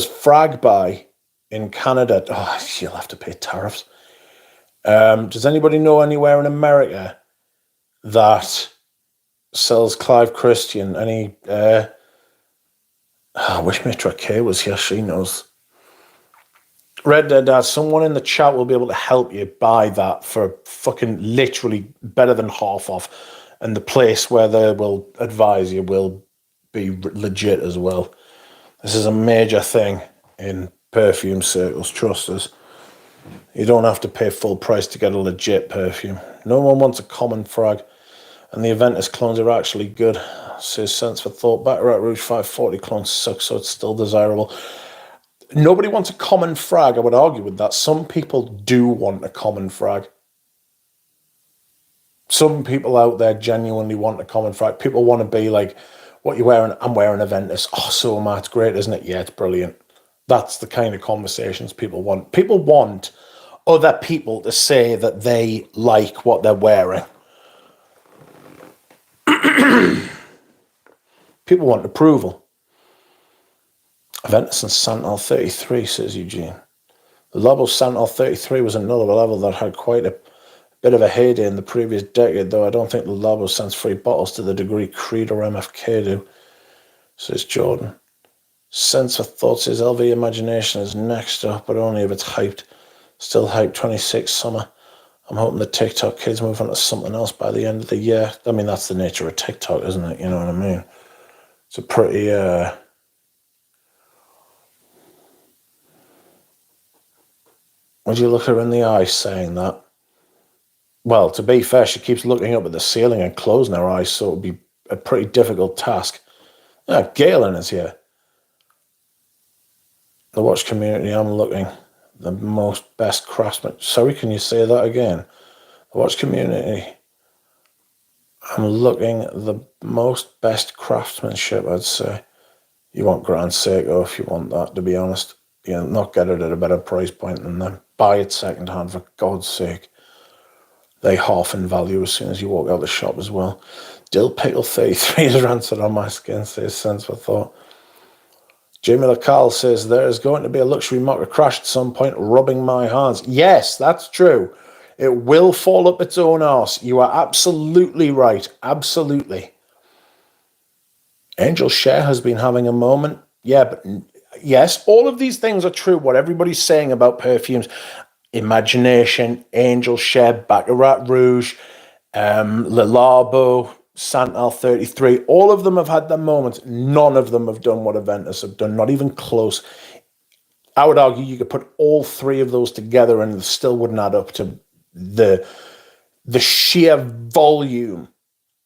Frag buy in Canada? Oh, you'll have to pay tariffs. Does anybody know anywhere in America that sells Clive Christian? I wish Mitra K was here. She knows. Red Dead Dad, someone in the chat will be able to help you buy that for fucking literally better than half off. And the place where they will advise you will be legit as well. This is a major thing in perfume circles, trust us. You don't have to pay full price to get a legit perfume. No one wants a common frag. And the Aventus clones are actually good. Says sense for thought. Baccarat Rouge 540 clones suck, so it's still desirable. Nobody wants a common frag, I would argue with that. Some people do want a common frag. Some people out there genuinely want a common frag. People want to be like, what you wearing? I'm wearing Aventus. Oh, so am I. It's great, isn't it? Yeah, it's brilliant. That's the kind of conversations people want. People want other people to say that they like what they're wearing. People want approval. Aventus and Santal 33, says Eugene. The Lobo Santal 33 was another level that had quite a bit of a heyday in the previous decade, though I don't think the Lobo sends free bottles to the degree Creed or MFK do, says Jordan. Sense for Thought says LV Imagination is next up, but only if it's hyped. Still hyped 26 summer. I'm hoping the TikTok kids move on to something else by the end of the year. I mean, that's the nature of TikTok, isn't it? You know what I mean? It's a pretty... Would you look her in the eye saying that? Well, to be fair, she keeps looking up at the ceiling and closing her eyes, so it would be a pretty difficult task. Ah, Galen is here. The watch community, I'm looking. The most best craftsman. Sorry, can you say that again? The watch community, I'm looking the most best craftsmanship, I'd say. You want Grand Seiko if you want that, to be honest. You not get it at a better price point than them. Buy it second hand, for God's sake. They half in value as soon as you walk out the shop as well. Dill Pickle 33 is rancid on my skin, says Sense for Thought. Jamie LaCarl says, there is going to be a luxury market crash at some point, rubbing my hands. Yes, that's true. It will fall up its own arse. You are absolutely right. Absolutely. Angel Share has been having a moment. Yeah, but yes, all of these things are true. What everybody's saying about perfumes, Imagination, Angel Share, Baccarat Rouge, Le Labo, Santal 33, all of them have had their moments. None of them have done what Aventus have done, not even close. I would argue you could put all three of those together and it still wouldn't add up to the sheer volume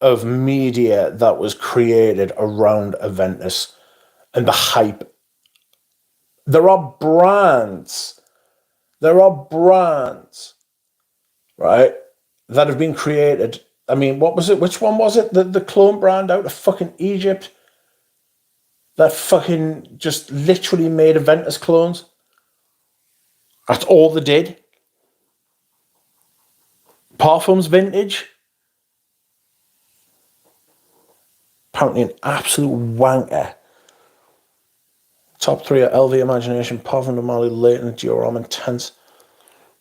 of media that was created around Aventus and the hype. There are brands, right, that have been created. I mean, what was it? Which one was it? The clone brand out of fucking Egypt that fucking just literally made Aventus clones. That's all they did. Parfums Vintage. Apparently an absolute wanker. Top three are LV Imagination, Parfum de Marley, Leighton, Dior Homme Intense.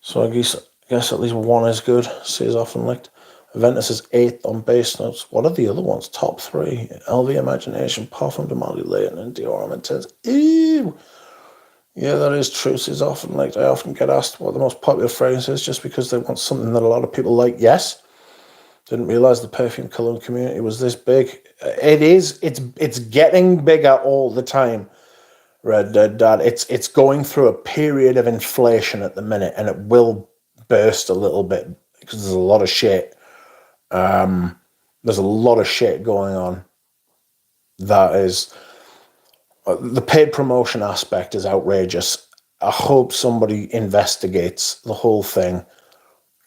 So I guess at least one is good. Says often linked. Aventus is 8th on base notes. What are the other ones? Top three. LV Imagination, Parfum de Marley, Leighton, and Dior Homme Intense. Ew. Yeah, that is true. Says often linked. I often get asked what the most popular fragrance is just because they want something that a lot of people like. Yes. Didn't realize the perfume cologne community was this big. It is. It's getting bigger all the time. Red Dead Dad. It's going through a period of inflation at the minute, and it will burst a little bit because there's a lot of shit. There's a lot of shit going on. That is the paid promotion aspect is outrageous. I hope somebody investigates the whole thing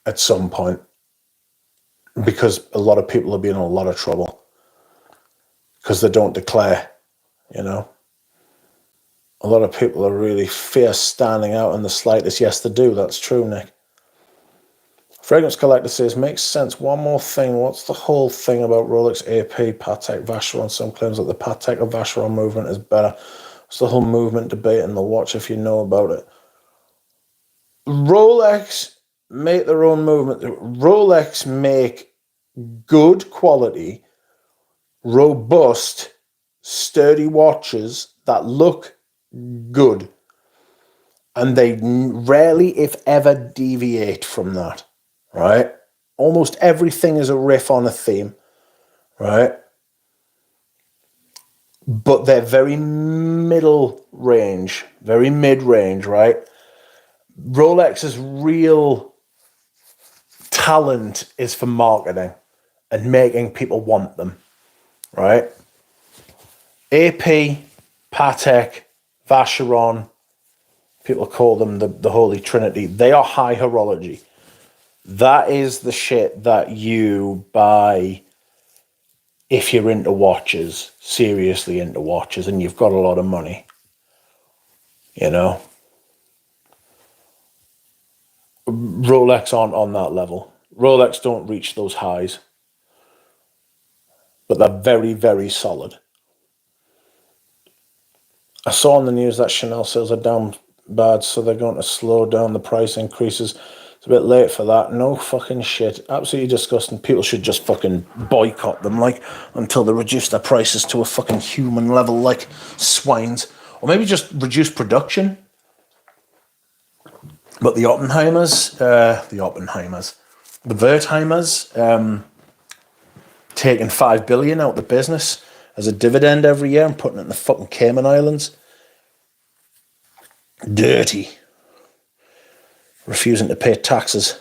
at some point because a lot of people are being in a lot of trouble because they don't declare, you know. A lot of people are really fierce standing out in the slightest. Yes, they do. That's true, Nick. Fragrance Collector says, makes sense. One more thing. What's the whole thing about Rolex AP, Patek, Vacheron? Some claims that the Patek or Vacheron movement is better. What's the whole movement debate in the watch if you know about it? Rolex make their own movement. Rolex make good quality, robust, sturdy watches that look good. And they rarely, if ever, deviate from that, right? Almost everything is a riff on a theme, right? But they're very middle range, very mid-range, right? Rolex's real talent is for marketing and making people want them, right? AP, Patek, Vacheron, people call them the Holy Trinity. They are high horology. That is the shit that you buy if you're into watches, seriously into watches, and you've got a lot of money. You know, Rolex aren't on that level. Rolex don't reach those highs, but they're very, very solid. I saw on the news that Chanel sales are down bad, so they're going to slow down the price increases. It's a bit late for that. No fucking shit. Absolutely disgusting. People should just fucking boycott them, like, until they reduce their prices to a fucking human level, like swines. Or maybe just reduce production. But the Wertheimers, taking $5 billion out of the business as a dividend every year and putting it in the fucking Cayman Islands. Dirty. Refusing to pay taxes.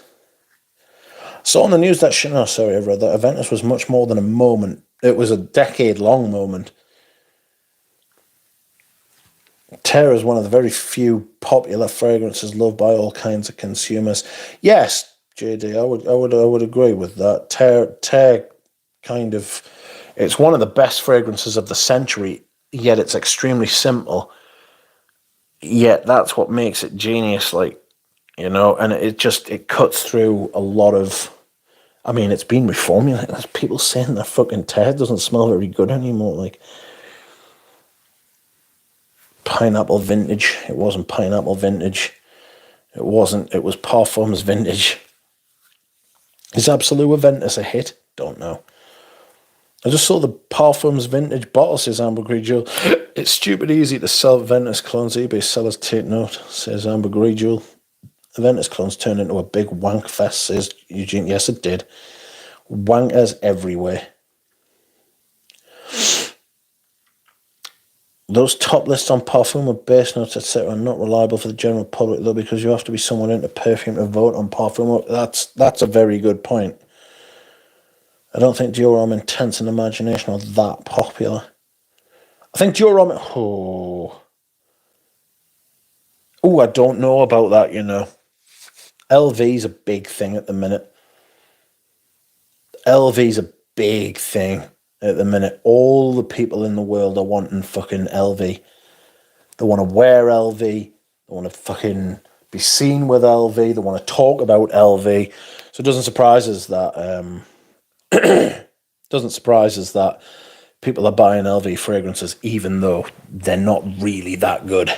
Saw on the news that that Aventus was much more than a moment. It was a decade-long moment. Terra is one of the very few popular fragrances loved by all kinds of consumers. Yes, JD, I would agree with that. Terra kind of, it's one of the best fragrances of the century, yet it's extremely simple. Yet that's what makes it genius, like, you know, and it cuts through a lot of, I mean, it's been reformulated. There's people saying that fucking Terra doesn't smell very good anymore, like, pineapple vintage. It wasn't pineapple vintage. It wasn't. It was Parfums vintage. Is Absolute Aventus a hit? Don't know. I just saw the Parfums vintage bottle, says Ambergris Jewel. It's stupid easy to sell Aventus clones. eBay sellers take note, says Ambergris Jewel. Aventus clones turned into a big wank fest, says Eugene. Yes, it did. Wankers everywhere. Those top lists on Parfum or base notes, etc., are not reliable for the general public, though, because you have to be someone into perfume to vote on Parfum. That's a very good point. I don't think Dior Homme Intense and Imagination are that popular. I think Dior Homme... Oh, I don't know about that, you know. LV's a big thing at the minute. LV's a big thing at the minute. All the people in the world are wanting fucking LV. They want to wear LV. They want to fucking be seen with LV. They want to talk about LV. So it doesn't surprise us that people are buying LV fragrances, even though they're not really that good.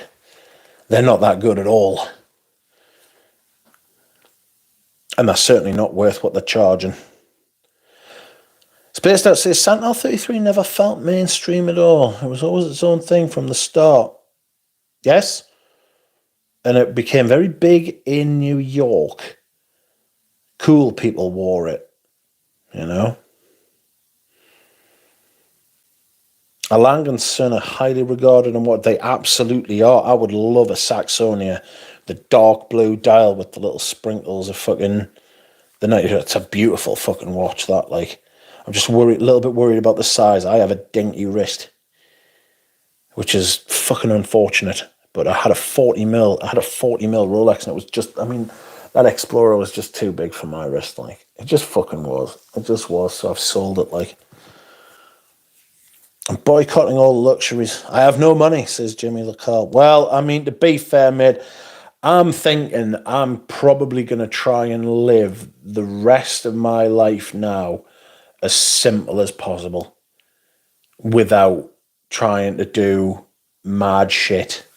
They're not that good at all. And they're certainly not worth what they're charging. Spaced Out says, Santal 33 never felt mainstream at all. It was always its own thing from the start. Yes? And it became very big in New York. Cool people wore it, you know? A Lang & Son are highly regarded and what they absolutely are. I would love a Saxonia, the dark blue dial with the little sprinkles of fucking... It's a beautiful fucking watch, that, like... I'm just a little bit worried about the size. I have a dinky wrist, which is fucking unfortunate. But I had a 40 mil Rolex, and it was just, I mean, that Explorer was just too big for my wrist. Like, it just fucking was. It just was. So I've sold it. Like, I'm boycotting all the luxuries. I have no money, says Jimmy LaCarle. Well, I mean, to be fair, mate, I'm thinking I'm probably going to try and live the rest of my life now as simple as possible without trying to do mad shit,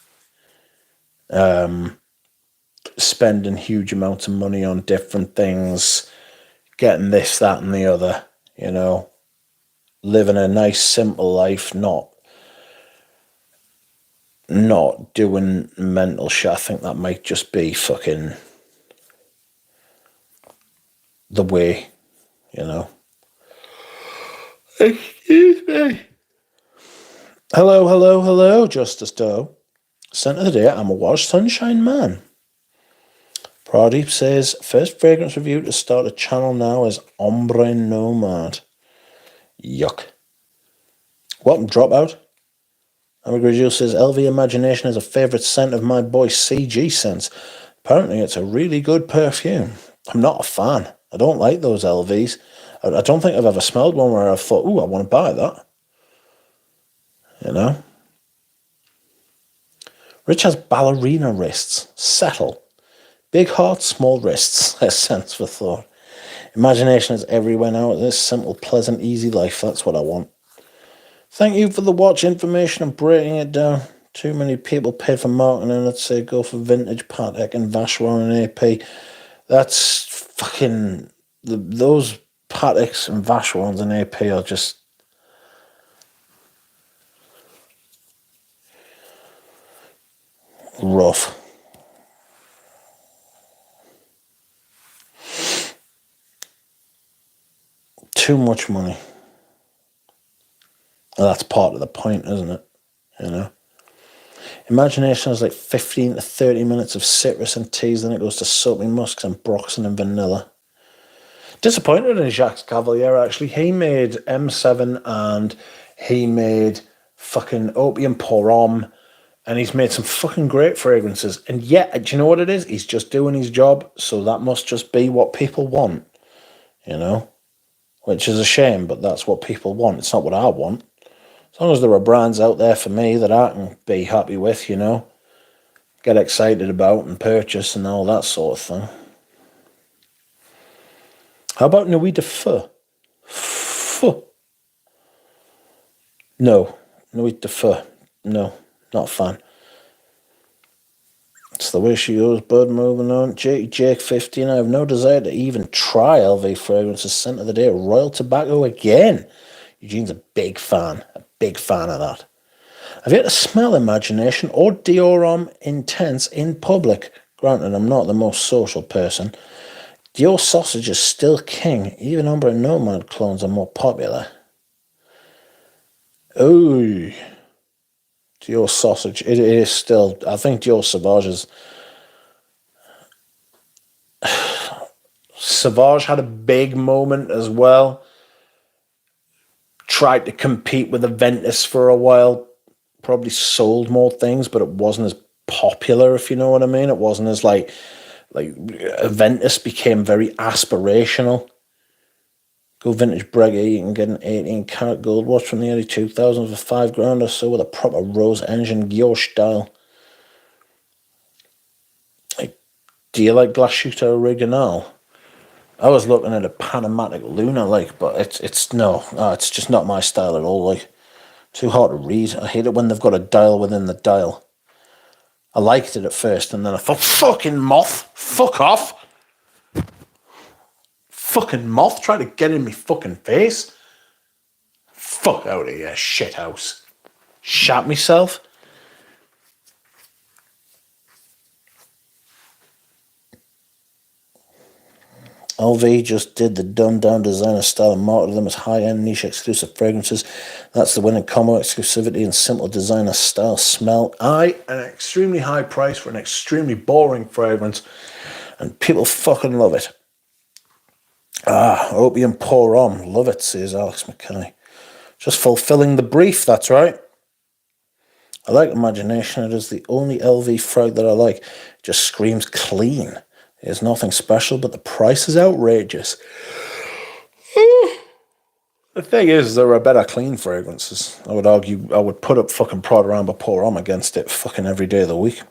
spending huge amounts of money on different things, getting this, that, and the other, you know, living a nice, simple life, not doing mental shit. I think that might just be fucking the way, you know. Excuse me. Hello, Justice Doe. Scent of the day, I'm a Wash Sunshine Man. Pradeep says, first fragrance review to start a channel now is Ombre Nomad. Yuck. Welcome, Dropout. Amagrijo says, LV Imagination is a favourite scent of my boy CG Scents. Apparently it's a really good perfume. I'm not a fan. I don't like those LVs. I don't think I've ever smelled one where I've thought, ooh, I want to buy that. You know? Rich has ballerina wrists. Settle. Big heart, small wrists. Less sense for thought. Imagination is everywhere now. This simple, pleasant, easy life. That's what I want. Thank you for the watch information and breaking it down. Too many people paid for marketing. Let's say go for vintage Patek and Vacheron and AP. That's fucking... Those Pateks and Vacherons and AP are just... rough. Too much money. Well, that's part of the point, isn't it? You know? Imagination is like 15 to 30 minutes of citrus and teas, then it goes to soapy musks and broxen and vanilla. Disappointed in Jacques Cavalier, actually. He made M7 and he made fucking Opium Pour Homme, and he's made some fucking great fragrances. And yet, do you know what it is? He's just doing his job, so that must just be what people want, you know? Which is a shame, but that's what people want. It's not what I want. As long as there are brands out there for me that I can be happy with, you know, get excited about and purchase and all that sort of thing. How about Nuit de Feu? Feu. No. Nuit de Feu. No. Not a fan. It's the way she goes, bud. Moving on. Jake 15. I have no desire to even try LV fragrances. Scent of the day. Royal Tobacco again. Eugene's a big fan. A big fan of that. I've yet to smell Imagination or Dior Homme Intense in public. Granted, I'm not the most social person. Dior Sausage is still king. Even Umbra and Nomad clones are more popular. Oh, Dior Sausage. It is still... I think Dior Sauvage is... Sauvage had a big moment as well. Tried to compete with Aventus for a while. Probably sold more things, but it wasn't as popular, if you know what I mean. It wasn't as like Aventus became very aspirational. Go vintage Breguet, you can get an 18-karat gold watch from the early 2000s for $5,000 or so with a proper rose engine guilloche style. Like, do you like Glass Shooter Original? I was looking at a Panamatic Luna, like, but it's just not my style at all. Like, too hard to read. I hate it when they've got a dial within the dial. I liked it at first, and then I thought, fucking moth, fuck off. Fucking moth trying to get in me fucking face. Fuck out of here, shithouse. Shat myself. LV just did the dumbed-down designer style and marketed them as high-end niche exclusive fragrances. That's the winning combo: exclusivity and simple designer style smell. An extremely high price for an extremely boring fragrance, and people fucking love it. Opium Pour Homme. Love it, says Alex Mackay. Just fulfilling the brief, that's right. I like Imagination. It is the only LV frag that I like. It just screams clean. There's nothing special, but the price is outrageous. The thing is, there are better clean fragrances. I would argue, I would put up fucking Prada Amber Pour Homme against it fucking every day of the week.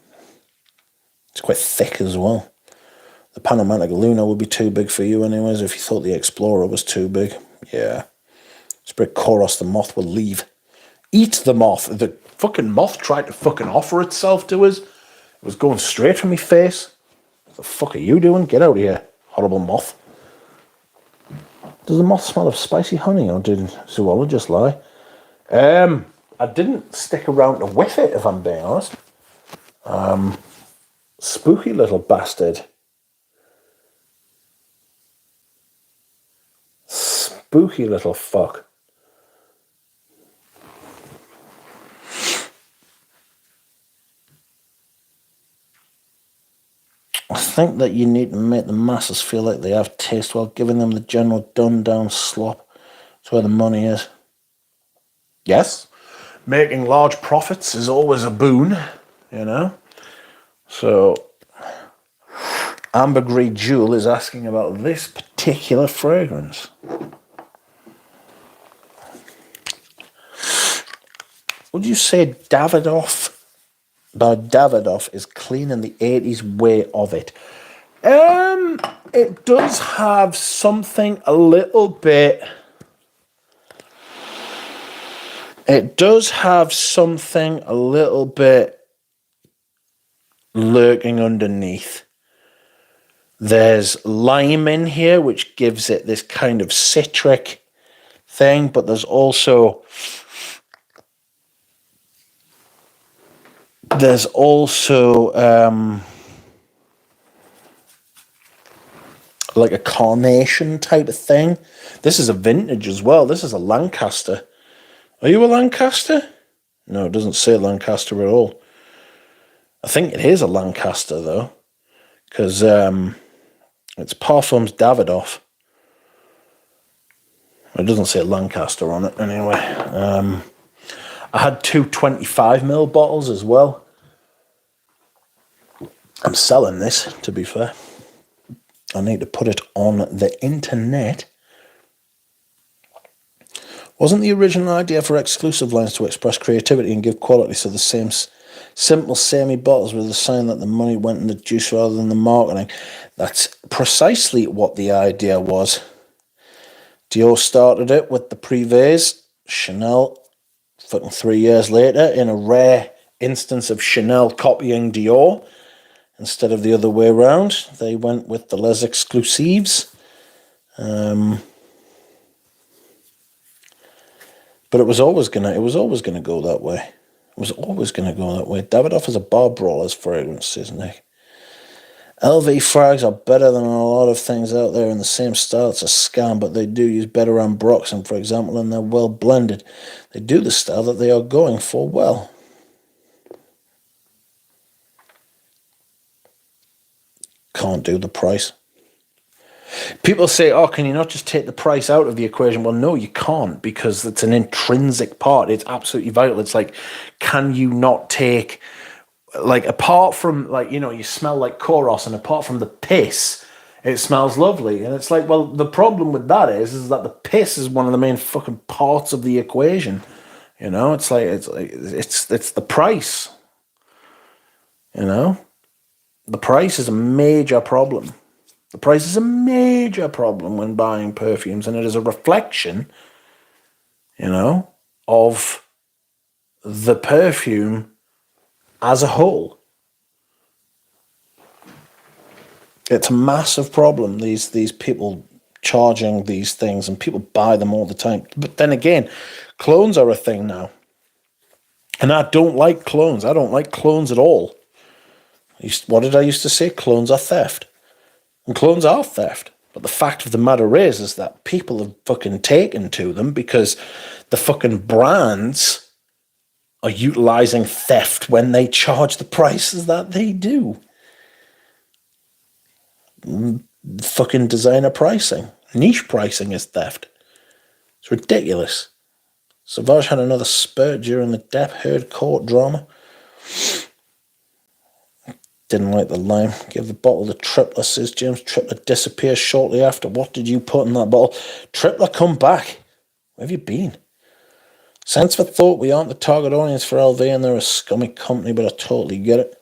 It's quite thick as well. The Panamatic Luna would be too big for you anyways if you thought the Explorer was too big. Yeah. Spray Kouros, the moth will leave. Eat the moth. The fucking moth tried to fucking offer itself to us. It was going straight for me face. What the fuck are you doing? Get out of here, horrible moth. Does the moth smell of spicy honey, or did zoologists lie? I didn't stick around to whiff it, if I'm being honest. Spooky little bastard. Spooky little fuck. I think that you need to make the masses feel like they have taste while giving them the general dumbed-down slop. That's where the money is. Yes, making large profits is always a boon, you know. So, Ambergris Jewel is asking about this particular fragrance. Would you say Davidoff? by Davidoff is clean in the 80s way of it. It does have something a little bit... It does have something a little bit lurking underneath. There's lime in here, which gives it this kind of citric thing, but there's also... like a carnation type of thing. This is a vintage as well. This is a Lancaster. Are you a Lancaster? No, it doesn't say Lancaster at all. I think it is a Lancaster, though, because it's Parfums Davidoff. It doesn't say Lancaster on it, anyway. I had 2 25ml bottles as well. I'm selling this, to be fair. I need to put it on the internet. Wasn't the original idea for exclusive lines to express creativity and give quality, so the same simple, samey bottles with the sign that the money went in the juice rather than the marketing? That's precisely what the idea was. Dior started it with the Privés. Chanel, fucking 3 years later, in a rare instance of Chanel copying Dior, instead of the other way around, they went with the Les Exclusives. But it was always gonna go that way. It was always gonna go that way. Davidoff is a bar brawler's fragrance, isn't it? LV frags are better than a lot of things out there in the same style. It's a scam, but they do use better ambroxan, for example, and they're well blended. They do the style that they are going for well. Can't do the price. People say, oh, can you not just take the price out of the equation? Well, no, you can't, because it's an intrinsic part. It's absolutely vital. It's like, can you not take, like, apart from, like, you know, you smell like Kouros, and apart from the piss, it smells lovely. And it's like, well, the problem with that is that the piss is one of the main fucking parts of the equation. You know, it's the price. You know? The price is a major problem. The price is a major problem when buying perfumes, and it is a reflection, you know, of the perfume as a whole. It's a massive problem, these people charging these things, and people buy them all the time. But then again, clones are a thing now. And I don't like clones. I don't like clones at all. What did I used to say? Clones are theft. And clones are theft. But the fact of the matter is that people have fucking taken to them because the fucking brands are utilizing theft when they charge the prices that they do. Fucking designer pricing. Niche pricing is theft. It's ridiculous. Sauvage had another spurt during the Depp Heard court drama. Didn't like the lime. Give the bottle to Tripler, says James. Tripler disappears shortly after. What did you put in that bottle? Tripler, come back. Where have you been? Sense for thought. We aren't the target audience for LV, and they're a scummy company, but I totally get it.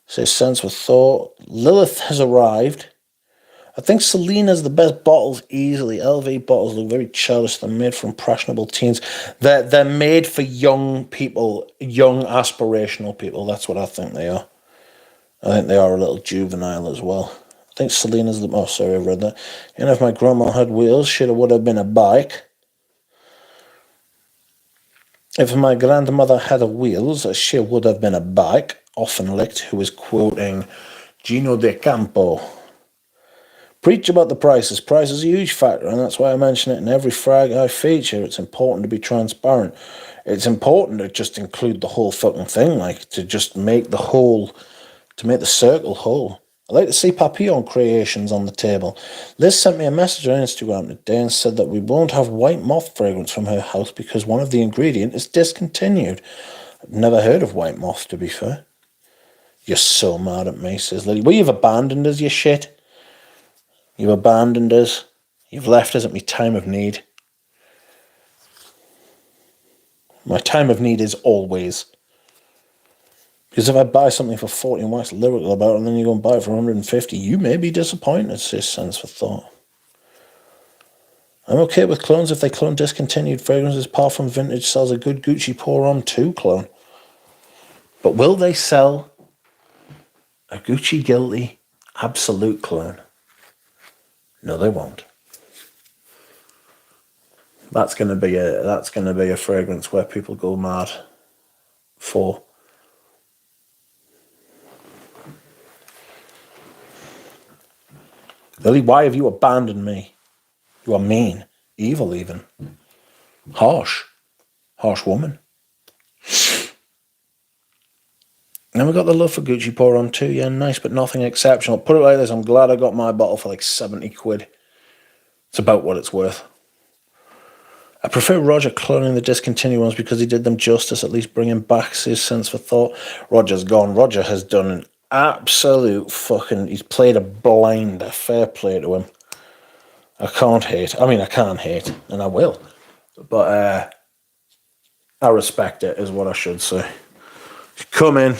Says Sense for thought. Lilith has arrived. I think Selena's the best bottles easily. LV bottles look very childish. They're made for impressionable teens. They're made for young people, young aspirational people. That's what I think they are. I think they are a little juvenile as well. I think Selena's the... Oh, sorry, I've read that. And if my grandma had wheels, she would have been a bike. If my grandmother had wheels, she would have been a bike. Often licked, who is quoting Gino De Campo. Preach about the prices. Price is a huge factor, and that's why I mention it in every frag I feature. It's important to be transparent. It's important to just include the whole fucking thing, like, to just make the whole... to make the circle whole. I like to see Papillon creations on the table. Liz sent me a message on Instagram today and said that we won't have white moth fragrance from her house because one of the ingredients is discontinued. I've never heard of white moth, to be fair. You're so mad at me, says Lily. Well, you've abandoned us, you shit. You've abandoned us. You've left us at my time of need. My time of need is always... Because if I buy something for 40 and wax lyrical about it, and then you go and buy it for 150, you may be disappointed, says Sense for Thought. I'm okay with clones if they clone discontinued fragrances. Parfum Vintage sells a good Gucci Pour Homme 2 clone. But will they sell a Gucci Guilty Absolute clone? No, they won't. That's gonna be a fragrance where people go mad for. Lily, why have you abandoned me? You are mean, evil even. Harsh woman. Then we got the love for Gucci Pour Homme too. Yeah, nice, but nothing exceptional. Put it like this, I'm glad I got my bottle for like 70 quid. It's about what it's worth. I prefer Roger cloning the discontinued ones because he did them justice, at least bringing back his Sense for Thought. Roger's gone. Roger has done an absolute fucking... He's played a blinder. Fair play to him. I can't hate. I mean, I can't hate, and I will. But I respect it, is what I should say. He's come in,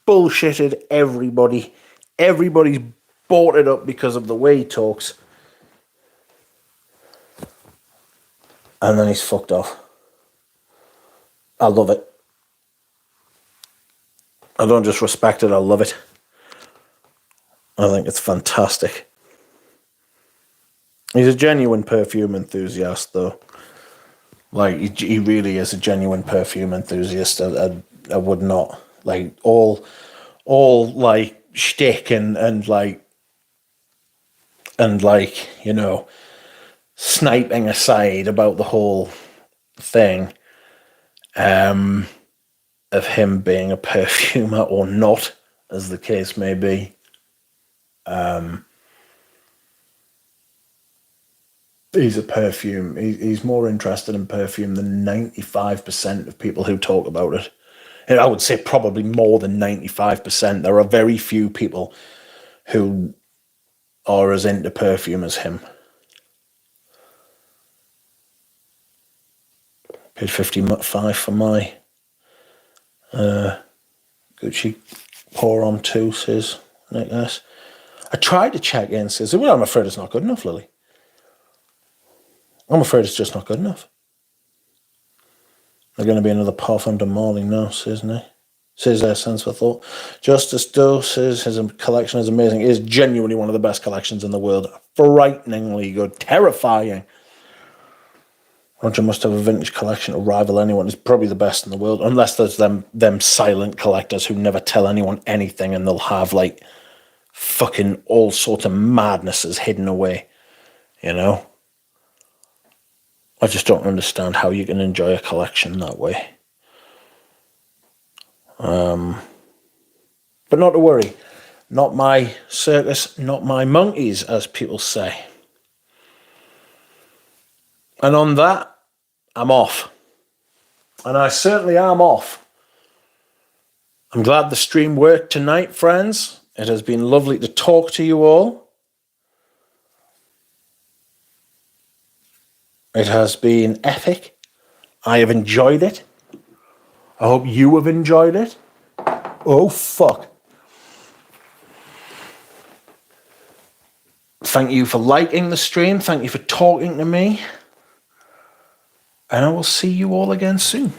bullshitted everybody. Everybody's bought it up because of the way he talks. And then he's fucked off. I love it. I don't just respect it, I love it. I think it's fantastic. He's a genuine perfume enthusiast, though. Like, he really is a genuine perfume enthusiast. I would not, like, all like, shtick and like, you know, sniping aside about the whole thing of him being a perfumer or not, as the case may be. He's a perfume. He's more interested in perfume than 95% of people who talk about it. And I would say probably more than 95%. There are very few people who are as into perfume as him. Paid 55 for my Gucci Pour Homme 2, says Nick S. I tried to check in, says, well, I'm afraid it's not good enough, Lily. I'm afraid it's just not good enough. There's going to be another Parfum de Marly now, says Nick. Says Sense for Thought. Justice Doe says his collection is amazing. It is genuinely one of the best collections in the world. Frighteningly good. Terrifying. Roger must have a vintage collection to rival anyone. It's probably the best in the world, unless there's them silent collectors who never tell anyone anything, and they'll have like fucking all sorts of madnesses hidden away, you know? I just don't understand how you can enjoy a collection that way. But not to worry. Not my circus, not my monkeys, as people say. And on that, I'm off. And I certainly am off. I'm glad the stream worked tonight, friends. It has been lovely to talk to you all. It has been epic. I have enjoyed it. I hope you have enjoyed it. Oh, fuck. Thank you for liking the stream. Thank you for talking to me. And I will see you all again soon.